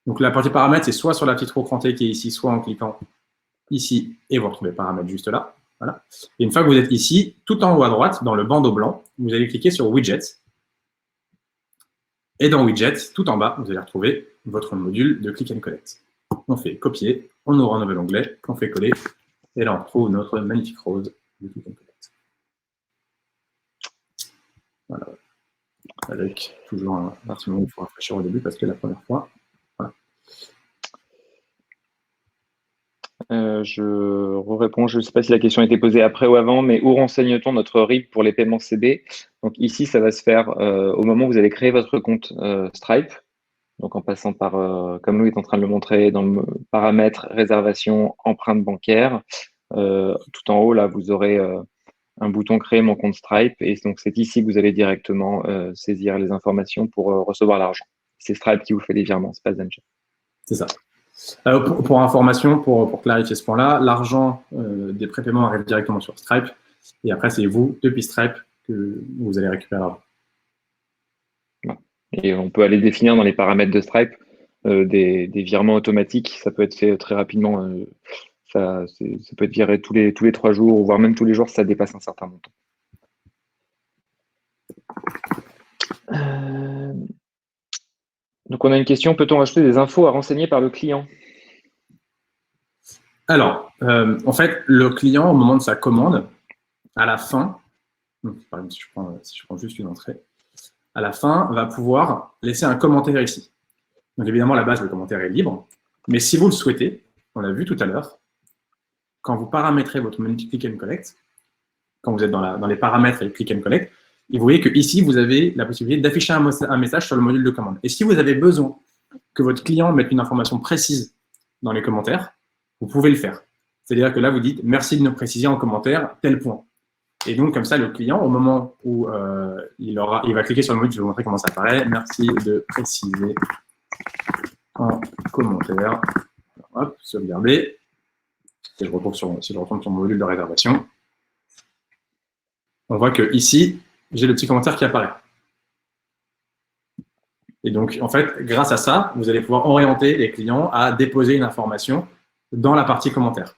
Donc, la partie paramètres, c'est soit sur la petite roue crantée qui est ici, soit en cliquant ici, et vous retrouvez paramètres juste là. Voilà. Et une fois que vous êtes ici, tout en haut à droite, dans le bandeau blanc, vous allez cliquer sur Widgets. Et dans Widgets, tout en bas, vous allez retrouver votre module de Click and Collect. On fait copier, on ouvre un nouvel onglet, on fait coller, et là on retrouve notre magnifique rose de Click and Collect. Voilà. Avec toujours un petit moment où il faut rafraîchir au début parce que la première fois. Voilà. Je réponds, je ne sais pas si la question a été posée après ou avant, mais où renseigne-t-on notre RIB pour les paiements CB? Donc ici, ça va se faire au moment où vous allez créer votre compte Stripe. Donc en passant par, comme Louis est en train de le montrer, dans le paramètre réservation, empreinte bancaire. Tout en haut, là, vous aurez un bouton créer mon compte Stripe. Et donc c'est ici que vous allez directement saisir les informations pour recevoir l'argent. C'est Stripe qui vous fait les virements, c'est pas Zenchef. C'est ça. Pour information, pour clarifier ce point-là, l'argent des prépaiements arrive directement sur Stripe. Et après, c'est vous, depuis Stripe, que vous allez récupérer l'argent. Et on peut aller définir dans les paramètres de Stripe des virements automatiques. Ça peut être fait très rapidement. Ça peut être viré tous les 3 jours, voire même tous les jours si ça dépasse un certain montant. Donc, on a une question. Peut-on rajouter des infos à renseigner par le client? Alors, en fait, le client, au moment de sa commande, à la fin, par exemple, si je prends juste une entrée, à la fin, va pouvoir laisser un commentaire ici. Donc, évidemment, à la base, le commentaire est libre. Mais si vous le souhaitez, on l'a vu tout à l'heure, quand vous paramétrez votre menu Click and Collect, quand vous êtes dans les paramètres et Click and Collect, et vous voyez qu'ici, vous avez la possibilité d'afficher un message sur le module de commande. Et si vous avez besoin que votre client mette une information précise dans les commentaires, vous pouvez le faire. C'est-à-dire que là, vous dites « Merci de nous préciser en commentaire tel point ». Et donc, comme ça, le client, au moment où il va cliquer sur le module, je vais vous montrer comment ça apparaît. « Merci de préciser en commentaire ». Hop, sauvegarder. Si je retourne sur mon module de réservation, on voit que ici, j'ai le petit commentaire qui apparaît. Et donc, en fait, grâce à ça, vous allez pouvoir orienter les clients à déposer une information dans la partie commentaire.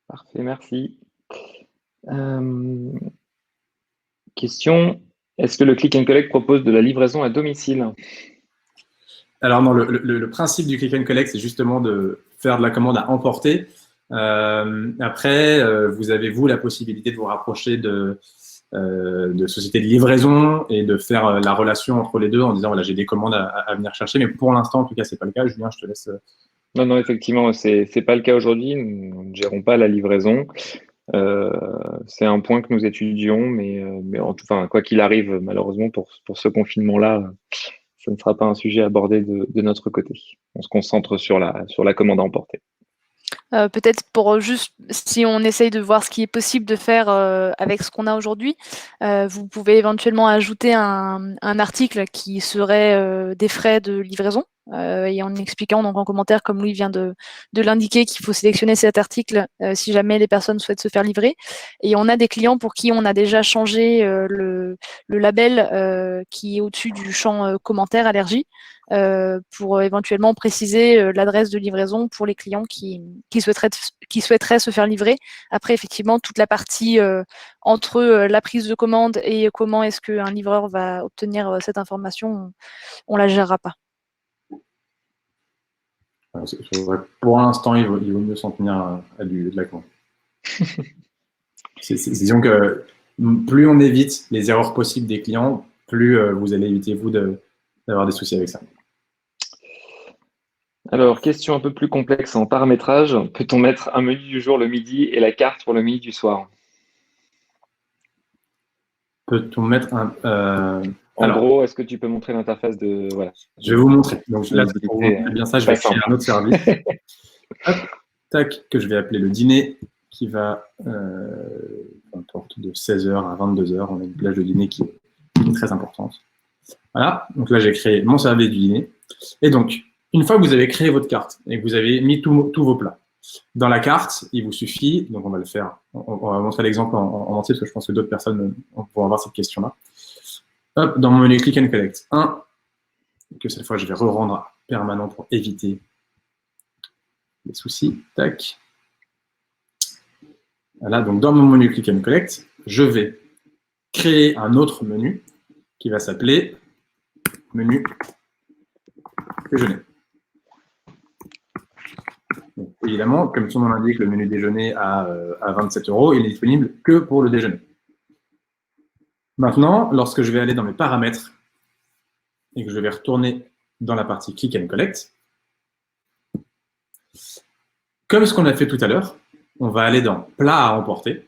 Parfait, merci. Question, est-ce que le Click and Collect propose de la livraison à domicile? Alors non, le principe du Click and Collect, c'est justement de faire de la commande à emporter. Après, vous avez, vous, la possibilité de vous rapprocher de société de livraison et de faire la relation entre les deux en disant voilà, j'ai des commandes à venir chercher. Mais pour l'instant, en tout cas, c'est pas le cas. Julien, je te laisse. Non, non, effectivement, c'est pas le cas aujourd'hui. Nous ne gérons pas la livraison. Euh, c'est un point que nous étudions, mais enfin, quoi qu'il arrive, malheureusement, pour ce confinement-là, ça ne sera pas un sujet abordé de notre côté. On se concentre sur la commande à emporter. Peut-être pour juste, si on essaye de voir ce qui est possible de faire avec ce qu'on a aujourd'hui, vous pouvez éventuellement ajouter un article qui serait des frais de livraison et en expliquant donc en commentaire, comme Louis vient de l'indiquer, qu'il faut sélectionner cet article si jamais les personnes souhaitent se faire livrer. Et on a des clients pour qui on a déjà changé le label qui est au-dessus du champ commentaire allergie. Pour éventuellement préciser l'adresse de livraison pour les clients qui souhaiteraient se faire livrer. Après, effectivement, toute la partie entre la prise de commande et comment est-ce qu'un livreur va obtenir cette information, on ne la gérera pas. Pour l'instant, il vaut mieux s'en tenir à de la commande. Disons que plus on évite les erreurs possibles des clients, plus vous allez éviter, vous, d'avoir des soucis avec ça. Alors, question un peu plus complexe en paramétrage. Peut-on mettre un menu du jour le midi et la carte pour le midi du soir? Peut-on mettre un... En gros, est-ce que tu peux montrer l'interface de... Voilà. Je vais vous montrer. Donc là, pour vous montrer bien ça, je vais créer un autre service. Hop, tac, que je vais appeler le dîner, qui va, importe, de 16h à 22h. On a une plage de dîner qui est très importante. Voilà, donc là, j'ai créé mon service du dîner. Et donc, une fois que vous avez créé votre carte et que vous avez mis tous vos plats, dans la carte, il vous suffit, donc on va le faire, on va montrer l'exemple en entier, parce que je pense que d'autres personnes pourront avoir cette question-là. Hop, dans mon menu Click and Collect 1, que cette fois je vais re-rendre permanent pour éviter les soucis. Tac. Voilà, donc dans mon menu Click and Collect, je vais créer un autre menu qui va s'appeler menu déjeuner. Donc, évidemment, comme son nom l'indique, le menu déjeuner à 27 €, il n'est disponible que pour le déjeuner. Maintenant, lorsque je vais aller dans mes paramètres et que je vais retourner dans la partie Click and Collect, comme ce qu'on a fait tout à l'heure, on va aller dans Plats à emporter.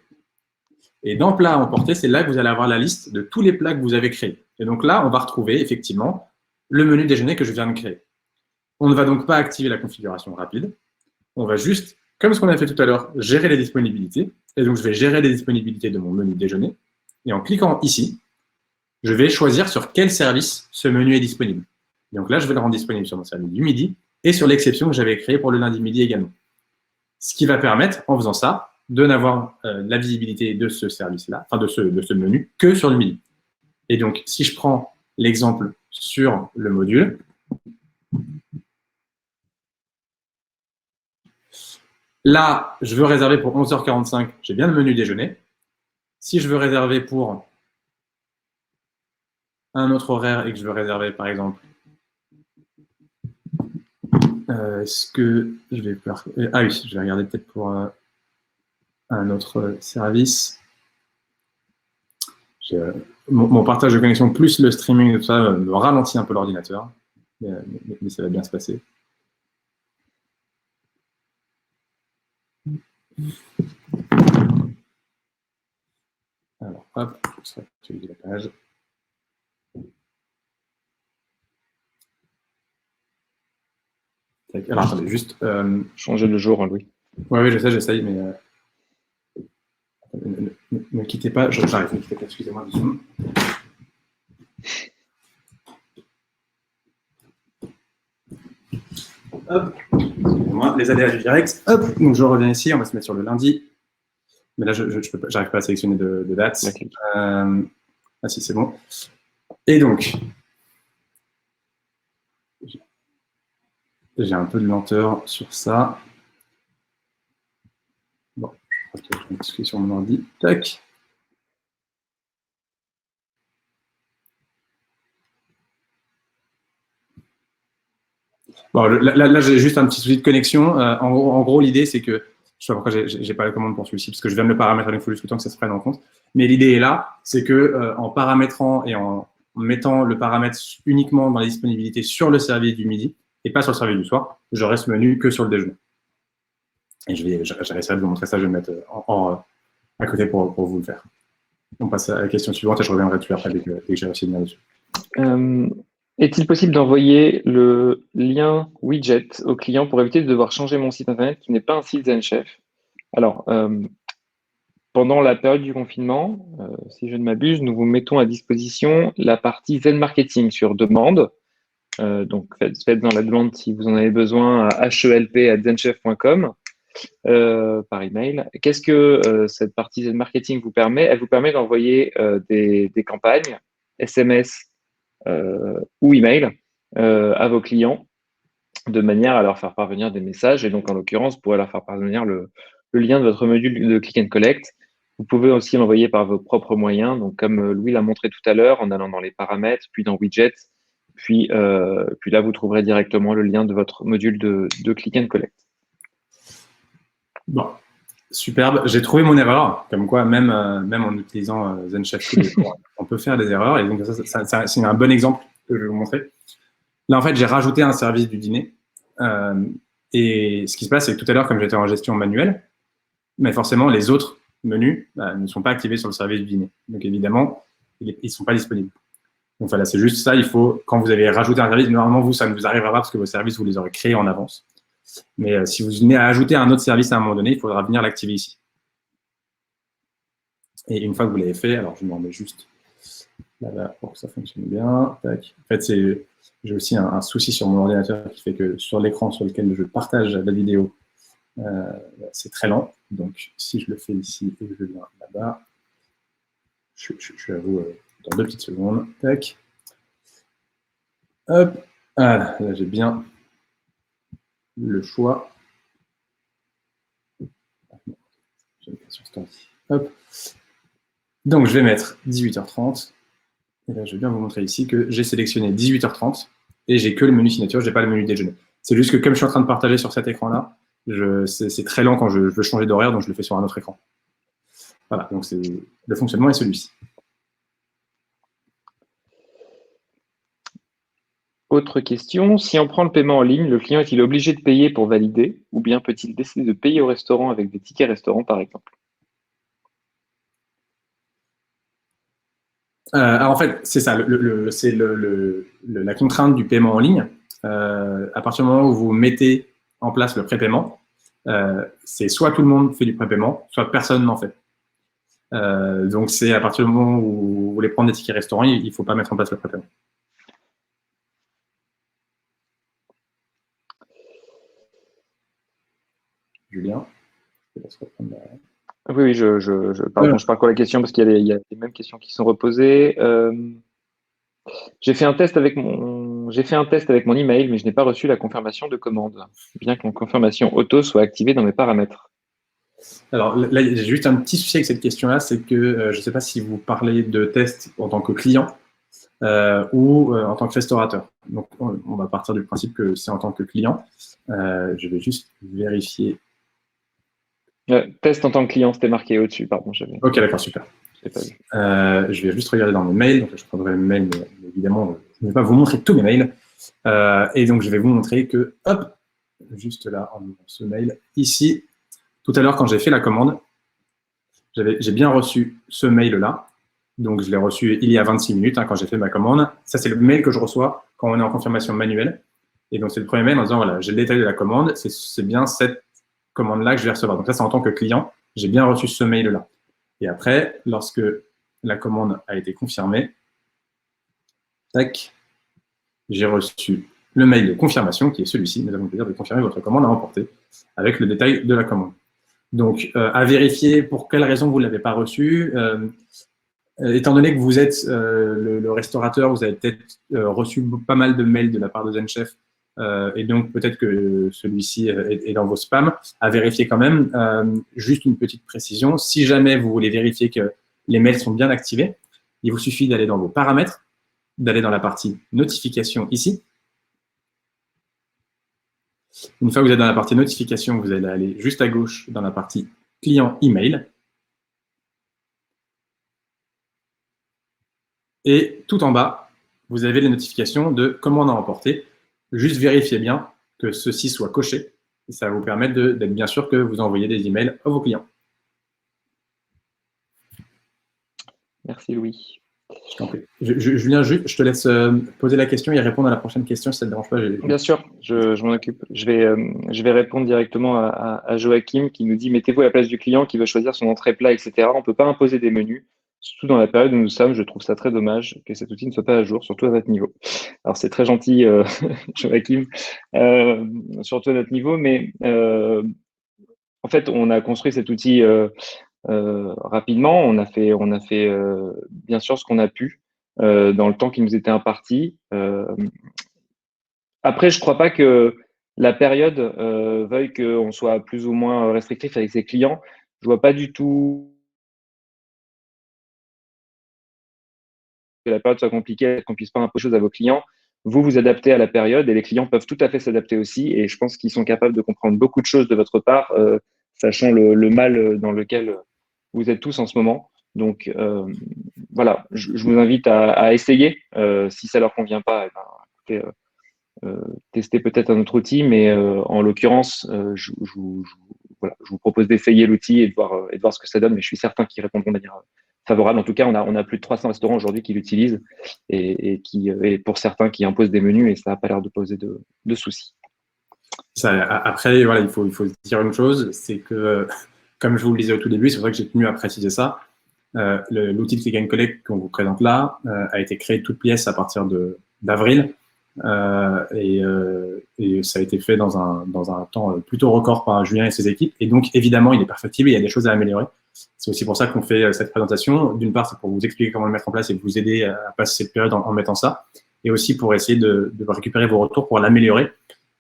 Et dans Plats à emporter, c'est là que vous allez avoir la liste de tous les plats que vous avez créés. Et donc là, on va retrouver effectivement le menu déjeuner que je viens de créer. On ne va donc pas activer la configuration rapide. On va juste, comme ce qu'on a fait tout à l'heure, gérer les disponibilités. Et donc, je vais gérer les disponibilités de mon menu déjeuner. Et en cliquant ici, je vais choisir sur quel service ce menu est disponible. Et donc là, je vais le rendre disponible sur mon service du midi et sur l'exception que j'avais créée pour le lundi midi également. Ce qui va permettre, en faisant ça, de n'avoir la visibilité de ce service-là, enfin de ce menu, que sur le midi. Et donc, si je prends l'exemple sur le module, là, je veux réserver pour 11h45, j'ai bien le menu déjeuner. Si je veux réserver pour un autre horaire et que je veux réserver, par exemple, est-ce que je vais... Ah oui, je vais regarder peut-être pour un autre service. Mon partage de connexion plus le streaming et tout ça me ralentit un peu l'ordinateur, mais ça va bien se passer. Alors, hop, ça va actualiser la page. Alors, attendez, juste... Changer le jour, hein, Louis. Oui, je sais, j'essaye, mais... Ne quittez pas, j'arrive, ne quittez pas, excusez-moi. Hop, excusez-moi, les aléas du direct. Hop, donc je reviens ici, on va se mettre sur le lundi. Mais là, je n'arrive pas à sélectionner de date. Ah si, c'est bon. Et donc, j'ai un peu de lenteur sur ça. Bon, je vais m'excuser sur mon ordi. Tac. Bon, là j'ai juste un petit souci de connexion. En gros, l'idée, c'est que Je sais pas pourquoi j'ai pas la commande pour celui-ci, parce que je viens de le paramétrer, il faut juste le temps que ça se prenne en compte. Mais l'idée est là, c'est que en paramétrant et en mettant le paramètre uniquement dans la disponibilité sur le service du midi et pas sur le service du soir, j'aurai ce menu que sur le déjeuner. Et j'essaierai de vous montrer ça, je vais le mettre à côté pour vous le faire. On passe à la question suivante et je reviendrai dessus après dès que j'ai réussi à venir dessus. Est-il possible d'envoyer le lien widget au client pour éviter de devoir changer mon site internet qui n'est pas un site ZenChef? Alors, pendant la période du confinement, si je ne m'abuse, nous vous mettons à disposition la partie Zen Marketing sur demande. Donc, faites dans la demande si vous en avez besoin à help@zenchef.com par email. Qu'est-ce que cette partie Zen Marketing vous permet? Elle vous permet d'envoyer des campagnes, SMS ou email à vos clients de manière à leur faire parvenir des messages. Et donc, en l'occurrence, vous pourrez leur faire parvenir le lien de votre module de Click and Collect. Vous pouvez aussi l'envoyer par vos propres moyens. Donc, comme Louis l'a montré tout à l'heure, en allant dans les paramètres, puis dans Widget, puis là, vous trouverez directement le lien de votre module de Click and Collect. Bon, superbe. J'ai trouvé mon erreur, comme quoi même en utilisant ZenChef Tool, on peut faire des erreurs. Et donc, ça, c'est un bon exemple que je vais vous montrer. Là, en fait, j'ai rajouté un service du dîner. Et ce qui se passe, c'est que tout à l'heure, comme j'étais en gestion manuelle, mais forcément, les autres menus ne sont pas activés sur le service du dîner. Donc, évidemment, ils ne sont pas disponibles. Donc, voilà, c'est juste ça. Il faut, quand vous avez rajouté un service, normalement, vous, ça ne vous arrivera pas parce que vos services, vous les aurez créés en avance. Mais si vous venez à ajouter un autre service à un moment donné, il faudra venir l'activer ici. Et une fois que vous l'avez fait, alors je me remets juste là pour que ça fonctionne bien. Tac. En fait, j'ai aussi un souci sur mon ordinateur qui fait que sur l'écran sur lequel je partage la vidéo, c'est très lent. Donc, si je le fais ici et que je viens là-bas, je suis à vous dans 2 petites secondes. Tac. Hop. Voilà, là, j'ai bien le choix. Hop. Donc, je vais mettre 18h30. Et là, je vais bien vous montrer ici que j'ai sélectionné 18h30 et j'ai que le menu signature, je n'ai pas le menu déjeuner. C'est juste que comme je suis en train de partager sur cet écran-là, c'est très lent quand je veux changer d'horaire, donc je le fais sur un autre écran. Voilà, donc le fonctionnement est celui-ci. Autre question, si on prend le paiement en ligne, le client est-il obligé de payer pour valider ou bien peut-il décider de payer au restaurant avec des tickets restaurants, par exemple? Alors en fait, c'est ça, c'est la contrainte du paiement en ligne. À partir du moment où vous mettez en place le prépaiement, c'est soit tout le monde fait du prépaiement, soit personne n'en fait. Donc c'est à partir du moment où vous voulez prendre des tickets restaurants, il ne faut pas mettre en place le prépaiement. Julien, je te laisse reprendre la... Oui, je parcours la question parce qu'il y a les mêmes questions qui sont reposées. J'ai fait un test avec mon email, mais je n'ai pas reçu la confirmation de commande, bien que mon confirmation auto soit activée dans mes paramètres. Alors là, j'ai juste un petit souci avec cette question-là, c'est que je ne sais pas si vous parlez de test en tant que client ou en tant que restaurateur. Donc, on va partir du principe que c'est en tant que client. Je vais juste vérifier. Test en tant que client, c'était marqué au-dessus, pardon. Ok, d'accord, super. Je vais juste regarder dans mes mails. Donc, je prendrai mes mails, mais évidemment, je ne vais pas vous montrer tous mes mails. Et donc, je vais vous montrer que, hop, juste là, en ce mail, ici, tout à l'heure, quand j'ai fait la commande, j'ai bien reçu ce mail-là. Donc, je l'ai reçu il y a 26 minutes quand j'ai fait ma commande. Ça, c'est le mail que je reçois quand on est en confirmation manuelle. Et donc, c'est le premier mail en disant, voilà, j'ai le détail de la commande. C'est bien cette commande-là que je vais recevoir. Donc, ça, c'est en tant que client. J'ai bien reçu ce mail-là. Et après, lorsque la commande a été confirmée, tac, j'ai reçu le mail de confirmation qui est celui-ci. Nous avons le plaisir de confirmer votre commande à emporter avec le détail de la commande. Donc, à vérifier pour quelle raison vous ne l'avez pas reçu. Étant donné que vous êtes le restaurateur, vous avez peut-être reçu pas mal de mails de la part de ZenChef et donc peut-être que celui-ci est dans vos spams. À vérifier quand même. Juste une petite précision. Si jamais vous voulez vérifier que les mails sont bien activés, il vous suffit d'aller dans vos paramètres, d'aller dans la partie notification ici. Une fois que vous êtes dans la partie notification, vous allez aller juste à gauche dans la partie client email. Et tout en bas, vous avez les notifications de commandes à emporter. Juste vérifiez bien que ceci soit coché. Et ça va vous permettre d'être bien sûr que vous envoyez des emails à vos clients. Merci Louis. Je t'en prie. Julien, je te laisse poser la question et répondre à la prochaine question si ça ne te dérange pas. Bien sûr, je m'en occupe. Je vais répondre directement à Joachim qui nous dit: mettez-vous à la place du client qui veut choisir son entrée plat, etc. On ne peut pas imposer des menus. Surtout dans la période où nous sommes, je trouve ça très dommage que cet outil ne soit pas à jour, surtout à votre niveau. Alors c'est très gentil, Joachim, surtout à notre niveau, mais en fait, on a construit cet outil rapidement. On a fait bien sûr ce qu'on a pu dans le temps qui nous était imparti. Après, je ne crois pas que la période veuille qu'on soit plus ou moins restrictif avec ses clients. Je ne vois pas du tout que la période soit compliquée, qu'on ne puisse pas imposer choses à vos clients. Vous vous adaptez à la période et les clients peuvent tout à fait s'adapter aussi. Et je pense qu'ils sont capables de comprendre beaucoup de choses de votre part, sachant le mal dans lequel vous êtes tous en ce moment. Donc voilà, je vous invite à essayer. Si ça ne leur convient pas, écoutez, tester peut-être un autre outil, mais en l'occurrence, je vous propose d'essayer l'outil et de voir ce que ça donne. Mais je suis certain qu'ils répondront de manière favorable. En tout cas, on a plus de 300 restaurants aujourd'hui qui l'utilisent et pour certains qui imposent des menus et ça n'a pas l'air de poser de soucis. Après, voilà, il faut dire une chose, c'est que, comme je vous le disais au tout début, c'est vrai que j'ai tenu à préciser ça. L'outil de Click and Collect qu'on vous présente là a été créé de toutes pièces à partir d'avril. Et ça a été fait dans un temps plutôt record par Julien et ses équipes. Et donc, évidemment, il est perfectible, il y a des choses à améliorer. C'est aussi pour ça qu'on fait cette présentation. D'une part, c'est pour vous expliquer comment le mettre en place et vous aider à passer cette période en mettant ça. Et aussi pour essayer de récupérer vos retours pour l'améliorer.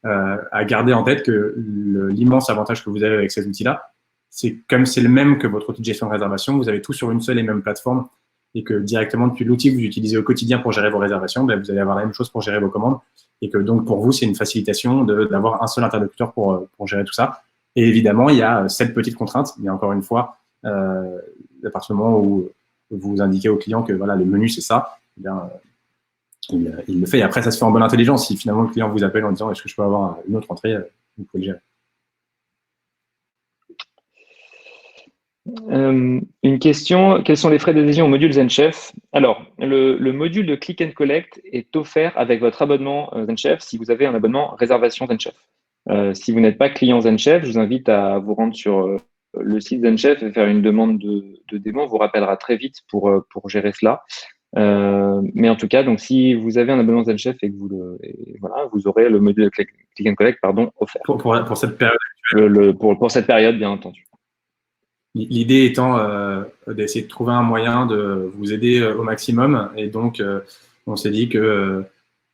À garder en tête que l'immense avantage que vous avez avec ces outils-là, c'est comme c'est le même que votre outil de gestion de réservation, vous avez tout sur une seule et même plateforme et que directement depuis l'outil que vous utilisez au quotidien pour gérer vos réservations, vous allez avoir la même chose pour gérer vos commandes et que donc pour vous, c'est une facilitation d'avoir un seul interlocuteur pour gérer tout ça. Et évidemment, il y a cette petite contrainte, mais encore une fois, à partir du moment où vous indiquez au client que voilà, le menu c'est ça, eh bien, il le fait. Et après, ça se fait en bonne intelligence. Si finalement le client vous appelle en disant est-ce que je peux avoir une autre entrée, vous pouvez le gérer. Une question, quels sont les frais d'adhésion au module ZenChef? Alors, le module de Click and Collect est offert avec votre abonnement ZenChef si vous avez un abonnement réservation ZenChef. Si vous n'êtes pas client ZenChef, je vous invite à vous rendre sur le site ZenChef et faire une demande de démo. On vous rappellera très vite pour gérer cela. Mais en tout cas, donc si vous avez un abonnement ZenChef et que vous aurez le module de Click and Collect offert. Pour cette période actuelle. Pour cette période, bien entendu. L'idée étant d'essayer de trouver un moyen de vous aider au maximum. Et donc, on s'est dit que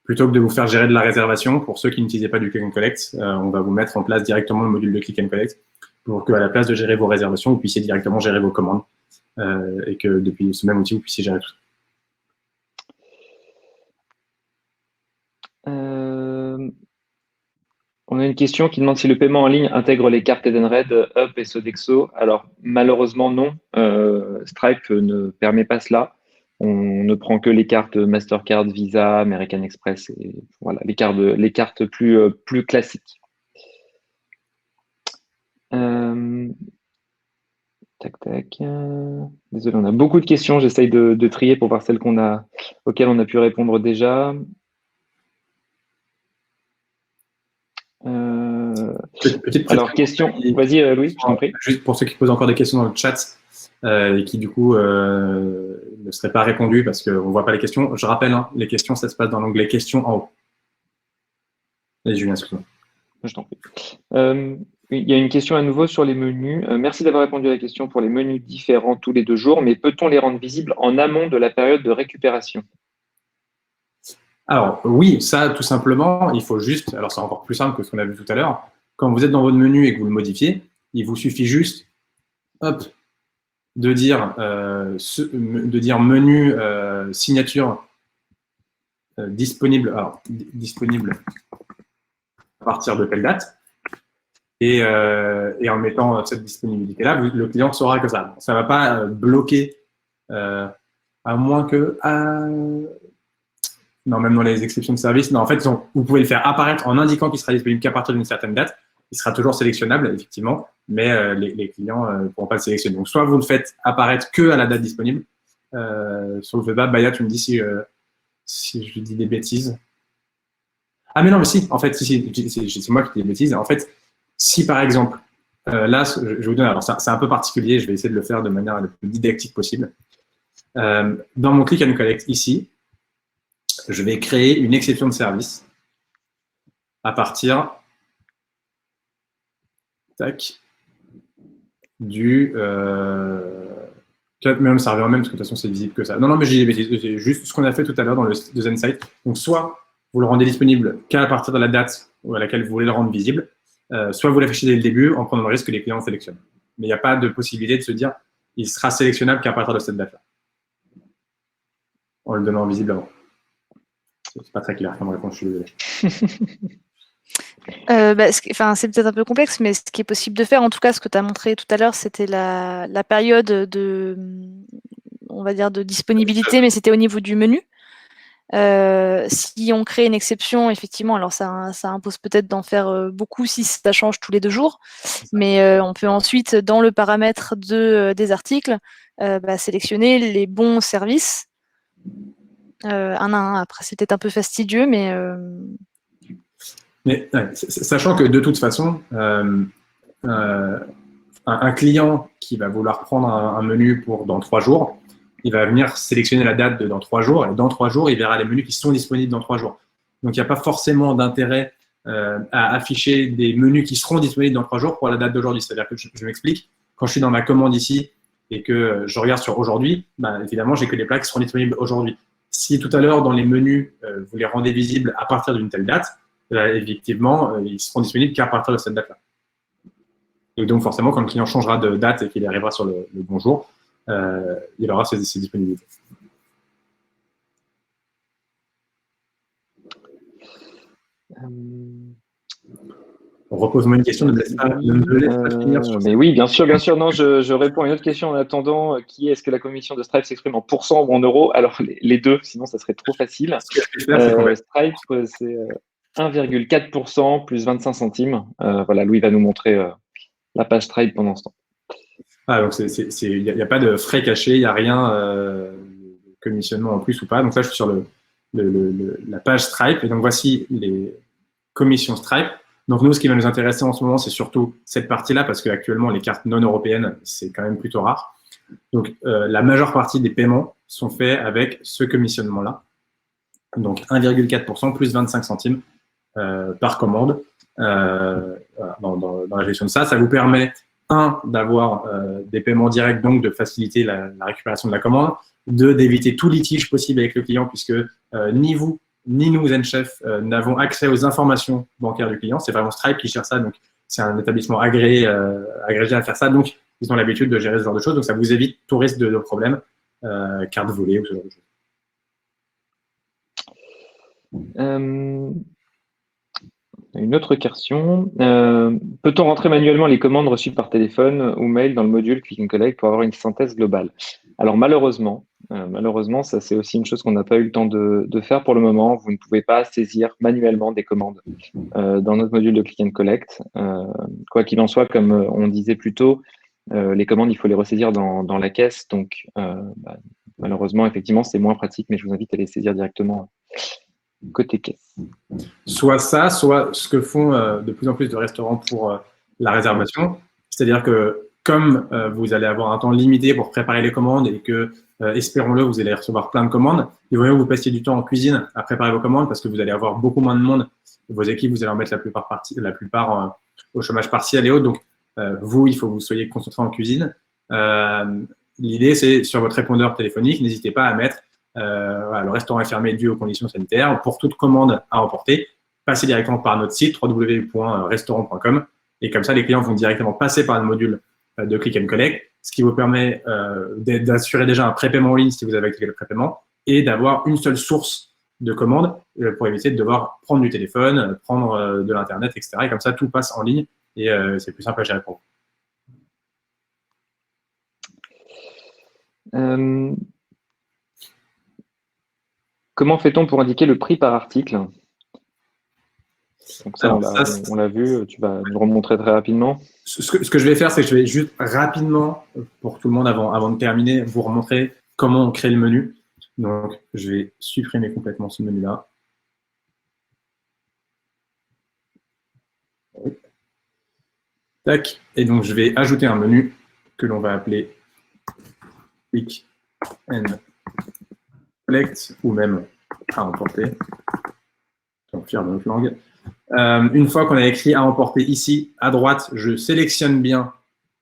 plutôt que de vous faire gérer de la réservation, pour ceux qui n'utilisaient pas du Click and Collect, on va vous mettre en place directement le module de Click and Collect pour qu'à la place de gérer vos réservations, vous puissiez directement gérer vos commandes et que depuis ce même outil, vous puissiez gérer tout ça. On a une question qui demande si le paiement en ligne intègre les cartes Edenred, Up et Sodexo. Alors, malheureusement, non. Stripe ne permet pas cela. On ne prend que les cartes Mastercard, Visa, American Express et voilà, les cartes plus classiques. Tac. Désolé, on a beaucoup de questions. J'essaye de trier pour voir celles auxquelles on a pu répondre déjà. Alors, question. Vas-y, Louis, je t'en prie. Juste pour ceux qui posent encore des questions dans le chat et qui, du coup, ne seraient pas répondues parce qu'on ne voit pas les questions. Je rappelle, les questions, ça se passe dans l'onglet questions en haut. Et Julien, excuse-moi. Je t'en prie. Il y a une question à nouveau sur les menus. Merci d'avoir répondu à la question pour les menus différents tous les 2 jours, mais peut-on les rendre visibles en amont de la période de récupération? Alors, oui, ça, tout simplement, il faut juste, alors c'est encore plus simple que ce qu'on a vu tout à l'heure, quand vous êtes dans votre menu et que vous le modifiez, il vous suffit juste, de dire menu signature disponible, partir de telle date. Et en mettant cette disponibilité-là, le client saura que ça. Ça ne va pas bloquer, à moins que… non, même dans les exceptions de service. Non, en fait, vous pouvez le faire apparaître en indiquant qu'il sera disponible qu'à partir d'une certaine date. Il sera toujours sélectionnable, effectivement, mais les clients ne pourront pas le sélectionner. Donc, soit vous le faites apparaître que à la date disponible. Sur le web, Baya, tu me dis si je dis des bêtises. Ah, mais non, mais si, en fait, c'est moi qui dis des bêtises. En fait, si par exemple, là, je vous donne, alors c'est un peu particulier, je vais essayer de le faire de manière la plus didactique possible. Dans mon click and collect ici, je vais créer une exception de service à partir du… même ça revient même, parce que de toute façon, c'est visible que ça. Non, mais j'ai des bêtises. C'est juste ce qu'on a fait tout à l'heure dans le ZenSite. Donc, soit vous le rendez disponible qu'à partir de la date à laquelle vous voulez le rendre visible, soit vous l'affichez dès le début en prenant le risque que les clients sélectionnent. Mais il n'y a pas de possibilité de se dire il sera sélectionnable qu'à partir de cette date-là, en le donnant visible avant. C'est pas très clair comme réponse, je suis désolé. C'est peut-être un peu complexe, mais ce qui est possible de faire, en tout cas, ce que tu as montré tout à l'heure, c'était la période de, on va dire, de disponibilité, mais c'était au niveau du menu. Si on crée une exception, effectivement, alors ça impose peut-être d'en faire beaucoup si ça change tous les 2 jours, mais on peut ensuite, dans le paramètre des articles, sélectionner les bons services un à un. Après, c'est peut-être un peu fastidieux, mais… Mais sachant que de toute façon, un client qui va vouloir prendre un menu pour dans 3 jours, il va venir sélectionner la date de dans 3 jours, et dans 3 jours, il verra les menus qui sont disponibles dans 3 jours. Donc, il n'y a pas forcément d'intérêt à afficher des menus qui seront disponibles dans 3 jours pour la date d'aujourd'hui. C'est-à-dire que je m'explique, quand je suis dans ma commande ici et que je regarde sur aujourd'hui, évidemment, j'ai que les plats qui seront disponibles aujourd'hui. Si tout à l'heure, dans les menus, vous les rendez visibles à partir d'une telle date, effectivement, ils seront disponibles qu'à partir de cette date-là. Et donc, forcément, quand le client changera de date et qu'il arrivera sur le bon jour, il aura ses disponibilités. Repose-moi une question, ne me laisse pas finir sur ça. Mais oui, bien sûr. Non, je réponds à une autre question en attendant. Qui est-ce que la commission de Stripe s'exprime en pourcent ou en euros? Alors, les deux, sinon ça serait trop facile. Stripe, c'est 1,4% plus 25 centimes. Voilà, Louis va nous montrer la page Stripe pendant ce temps. Ah, donc il n'y a pas de frais cachés, il n'y a rien de commissionnement en plus ou pas. Donc là, je suis sur la page Stripe. Et donc, voici les commissions Stripe. Donc, nous, ce qui va nous intéresser en ce moment, c'est surtout cette partie-là, parce qu'actuellement, les cartes non européennes, c'est quand même plutôt rare. Donc, la majeure partie des paiements sont faits avec ce commissionnement-là. Donc, 1,4% plus 25 centimes par commande dans la gestion de ça. Ça vous permet, d'avoir des paiements directs, donc de faciliter la récupération de la commande, d'éviter tout litige possible avec le client, puisque ni vous, ni nous, ZenChef, n'avons accès aux informations bancaires du client. C'est vraiment Stripe qui gère ça, donc c'est un établissement agrégé à faire ça, donc ils ont l'habitude de gérer ce genre de choses, donc ça vous évite tout risque de problème, carte volée ou ce genre de choses. Une autre question. Peut-on rentrer manuellement les commandes reçues par téléphone ou mail dans le module Click and Collect pour avoir une synthèse globale? Alors malheureusement, ça c'est aussi une chose qu'on n'a pas eu le temps de faire pour le moment. Vous ne pouvez pas saisir manuellement des commandes dans notre module de Click and Collect. Quoi qu'il en soit, comme on disait plus tôt, les commandes, il faut les ressaisir dans la caisse. Donc malheureusement, effectivement, c'est moins pratique, mais je vous invite à les saisir directement côté caisse. Soit ça, soit ce que font de plus en plus de restaurants pour la réservation. C'est-à-dire que comme vous allez avoir un temps limité pour préparer les commandes et que, espérons-le, vous allez recevoir plein de commandes, il vaut mieux que vous passiez du temps en cuisine à préparer vos commandes parce que vous allez avoir beaucoup moins de monde. Vos équipes, vous allez en mettre la plupart au chômage partiel et autres. Donc, vous, il faut que vous soyez concentré en cuisine. L'idée, c'est sur votre répondeur téléphonique, n'hésitez pas à mettre le restaurant est fermé dû aux conditions sanitaires. Pour toute commande à emporter, passez directement par notre site www.restaurant.com et comme ça, les clients vont directement passer par le module de Click and Collect, ce qui vous permet d'assurer déjà un prépaiement en ligne si vous avez activé le prépaiement et d'avoir une seule source de commandes pour éviter de devoir prendre du téléphone, prendre de l'Internet, etc. Et comme ça, tout passe en ligne et c'est plus simple à gérer pour vous. Comment fait-on pour indiquer le prix par article? Donc ça, Alors, on l'a vu, tu vas nous remontrer très rapidement. Ce que je vais faire, c'est que je vais juste rapidement, pour tout le monde, avant de terminer, vous remontrer comment on crée le menu. Donc, je vais supprimer complètement ce menu-là. Tac. Et donc, je vais ajouter un menu que l'on va appeler Click and Collect ou même à emporter. Donc, faire dans notre langue. Une fois qu'on a écrit à emporter ici, à droite, je sélectionne bien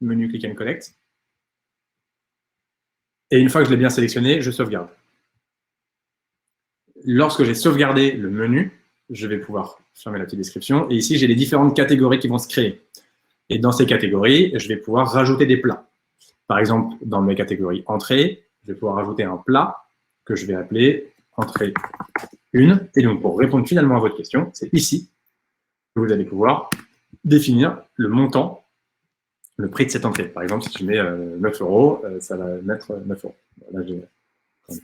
le menu Click and Collect. Et une fois que je l'ai bien sélectionné, je sauvegarde. Lorsque j'ai sauvegardé le menu, je vais pouvoir fermer la petite description. Et ici, j'ai les différentes catégories qui vont se créer. Et dans ces catégories, je vais pouvoir rajouter des plats. Par exemple, dans mes catégories entrée, je vais pouvoir rajouter un plat que je vais appeler entrée 1. Et donc, pour répondre finalement à votre question, c'est ici que vous allez pouvoir définir le montant, le prix de cette entrée. Par exemple, si je mets 9 euros, ça va mettre 9 euros. Là, j'ai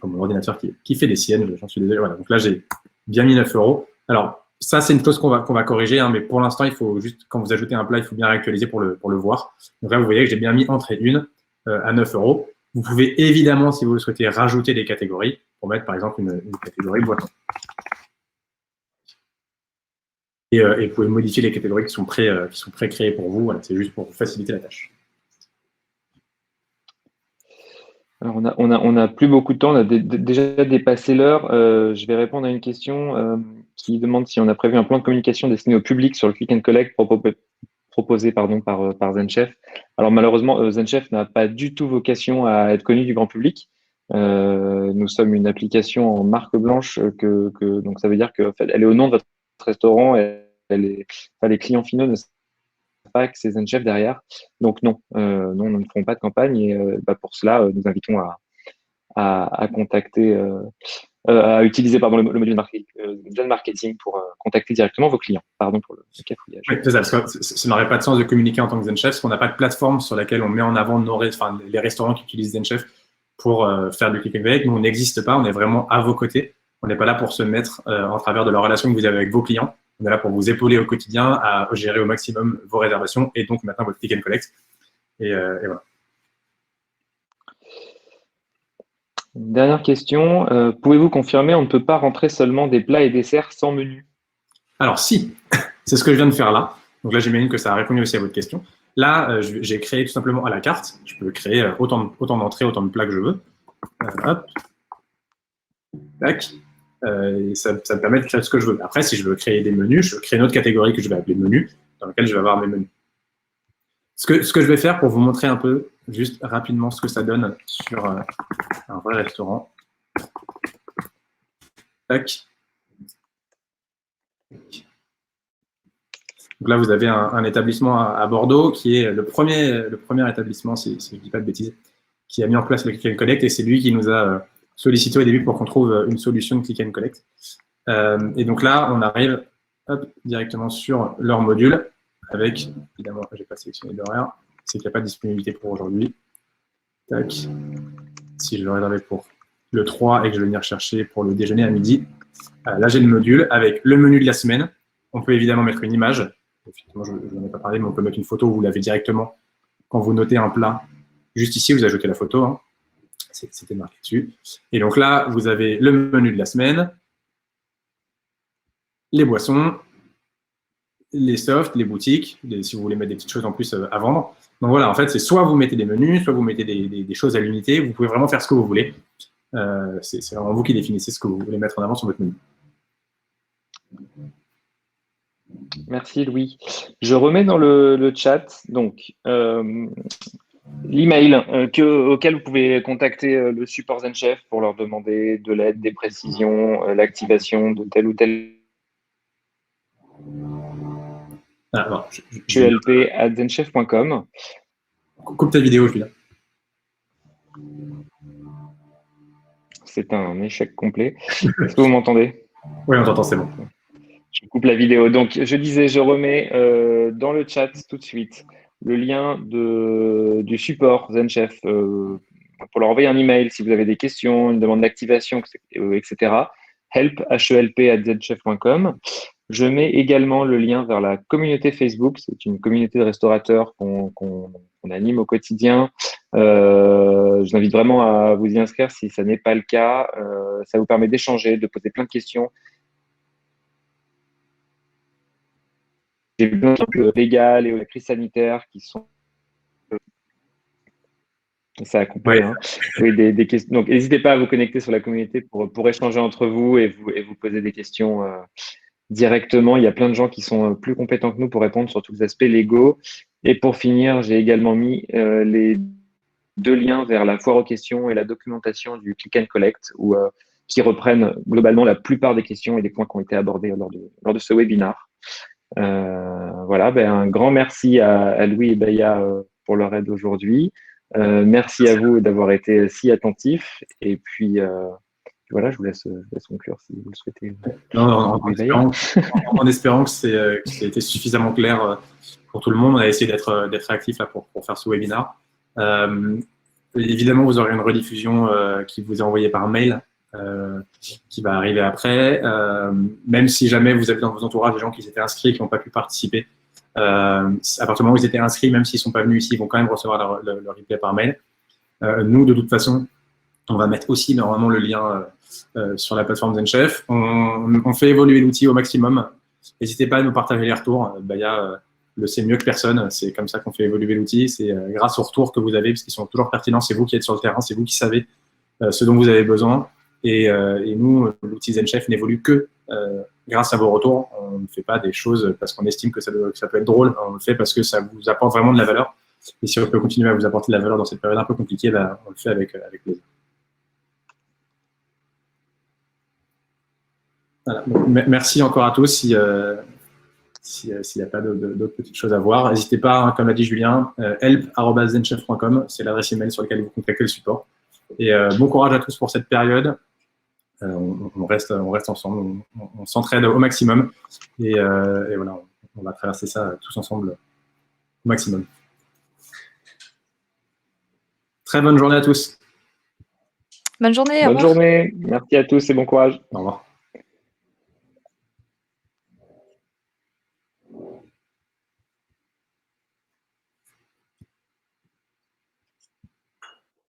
comme mon ordinateur qui fait des siennes, j'en suis désolé. Voilà. Donc là, j'ai bien mis 9 euros. Alors, ça, c'est une chose qu'on va corriger, hein, mais pour l'instant, il faut juste, quand vous ajoutez un plat, il faut bien réactualiser pour le voir. Donc là, vous voyez que j'ai bien mis entrée 1 à 9 euros. Vous pouvez évidemment, si vous le souhaitez, rajouter des catégories pour mettre, par exemple, une catégorie boisson. Et vous pouvez modifier les catégories qui sont pré-créées pour vous. Voilà, c'est juste pour vous faciliter la tâche. Alors, on a plus beaucoup de temps, on a déjà dépassé l'heure. Je vais répondre à une question qui demande si on a prévu un plan de communication destiné au public sur le Click and Collect proposé par ZenChef. Alors malheureusement, ZenChef n'a pas du tout vocation à être connu du grand public. Nous sommes une application en marque blanche donc ça veut dire qu'elle est au nom de votre restaurant et les clients finaux ne savent pas que c'est ZenChef derrière. Donc non, nous ne ferons pas de campagne et pour cela, nous invitons à contacter, à utiliser le module John Marketing pour contacter directement vos clients. Pardon pour le cafouillage. Oui, c'est ça, parce que ça n'aurait pas de sens de communiquer en tant que ZenChef, parce qu'on n'a pas de plateforme sur laquelle on met en avant les restaurants qui utilisent ZenChef pour faire du click and collect. Nous, on n'existe pas, on est vraiment à vos côtés. On n'est pas là pour se mettre en travers de la relation que vous avez avec vos clients. On est là pour vous épauler au quotidien à gérer au maximum vos réservations et donc maintenant votre click and collect. Et voilà. Une dernière question. Pouvez-vous confirmer on ne peut pas rentrer seulement des plats et desserts sans menu? Alors si, c'est ce que je viens de faire là. Donc là, j'imagine que ça a répondu aussi à votre question. Là, j'ai créé tout simplement à la carte. Je peux créer autant d'entrées, autant de plats que je veux. Hop. Tac. Et ça me permet de créer ce que je veux. Après, si je veux créer des menus, je crée une autre catégorie que je vais appeler menus, dans laquelle je vais avoir mes menus. Ce que je vais faire pour vous montrer un peu, juste rapidement, ce que ça donne sur un vrai restaurant. Tac. Donc là, vous avez un établissement à Bordeaux qui est le premier établissement, si je ne dis pas de bêtises, qui a mis en place le Click and Collect et c'est lui qui nous a sollicité au début pour qu'on trouve une solution de Click and Collect. Et donc là, on arrive directement sur leur module avec, évidemment, je n'ai pas sélectionné d'horaire, c'est qu'il n'y a pas de disponibilité pour aujourd'hui. Tac. Si je le réservais pour le 3 et que je vais venir chercher pour le déjeuner à midi, là, j'ai le module avec le menu de la semaine. On peut évidemment mettre une image. Effectivement, je n'en ai pas parlé, mais on peut mettre une photo où vous l'avez directement. Quand vous notez un plat, juste ici, vous ajoutez la photo. Hein. C'était marqué dessus. Et donc là, vous avez le menu de la semaine, les boissons, les softs, les boutiques, si vous voulez mettre des petites choses en plus à vendre. Donc voilà, en fait, c'est soit vous mettez des menus, soit vous mettez des choses à l'unité. Vous pouvez vraiment faire ce que vous voulez. C'est vraiment vous qui définissez ce que vous voulez mettre en avant sur votre menu. Merci Louis. Je remets dans le chat donc l'email auquel vous pouvez contacter le support ZenChef pour leur demander de l'aide, des précisions, l'activation de tel ou tel qlp@zenchef.com. Coupe ta vidéo, Julien. C'est un échec complet. Est-ce que vous m'entendez? Oui, on t'entend, c'est bon. Je coupe la vidéo. Donc, je disais, je remets dans le chat tout de suite le lien du support ZenChef pour leur envoyer un email si vous avez des questions, une demande d'activation, etc. Help, help@zenchef.com. Je mets également le lien vers la communauté Facebook. C'est une communauté de restaurateurs qu'on anime au quotidien. Je vous invite vraiment à vous y inscrire si ça n'est pas le cas. Ça vous permet d'échanger, de poser plein de questions. J'ai vu plein de légales et aux crises sanitaires qui sont. Ça a coupé. Ouais. Hein. Oui, des questions. Donc, n'hésitez pas à vous connecter sur la communauté pour échanger entre vous et vous poser des questions directement. Il y a plein de gens qui sont plus compétents que nous pour répondre sur tous les aspects légaux. Et pour finir, j'ai également mis les 2 liens vers la foire aux questions et la documentation du Click and Collect qui reprennent globalement la plupart des questions et des points qui ont été abordés lors de ce webinaire. Voilà, un grand merci à Louis et Baya pour leur aide aujourd'hui. Merci à vous d'avoir été si attentifs. Et puis, voilà, je vous laisse conclure si vous le souhaitez. Non, en espérant que ça a été suffisamment clair pour tout le monde. On a essayé d'être réactif là pour faire ce webinaire. Évidemment, vous aurez une rediffusion qui vous est envoyée par mail, qui va arriver après. Même si jamais vous avez dans vos entourages des gens qui s'étaient inscrits et qui n'ont pas pu participer, à partir du moment où ils étaient inscrits, même s'ils ne sont pas venus ici, ils vont quand même recevoir leur replay par mail. Nous, de toute façon, on va mettre aussi normalement le lien sur la plateforme ZenChef. On fait évoluer l'outil au maximum. N'hésitez pas à nous partager les retours. Baya le sait mieux que personne. C'est comme ça qu'on fait évoluer l'outil. C'est grâce aux retours que vous avez, parce qu'ils sont toujours pertinents. C'est vous qui êtes sur le terrain, c'est vous qui savez ce dont vous avez besoin. Et nous, l'outil ZenChef n'évolue que grâce à vos retours. On ne fait pas des choses parce qu'on estime que ça peut être drôle. On le fait parce que ça vous apporte vraiment de la valeur. Et si on peut continuer à vous apporter de la valeur dans cette période un peu compliquée, on le fait avec plaisir. Voilà. Donc, merci encore à tous. S'il n'y a pas d'autres petites choses à voir, n'hésitez pas, hein, comme l'a dit Julien, help@zenchef.com, c'est l'adresse email sur laquelle vous contactez le support. Et bon courage à tous pour cette période. On reste ensemble, on s'entraide au maximum. Et voilà, on va traverser ça tous ensemble au maximum. Très bonne journée à tous. Bonne journée. Bonne journée. Merci à tous et bon courage. Au revoir.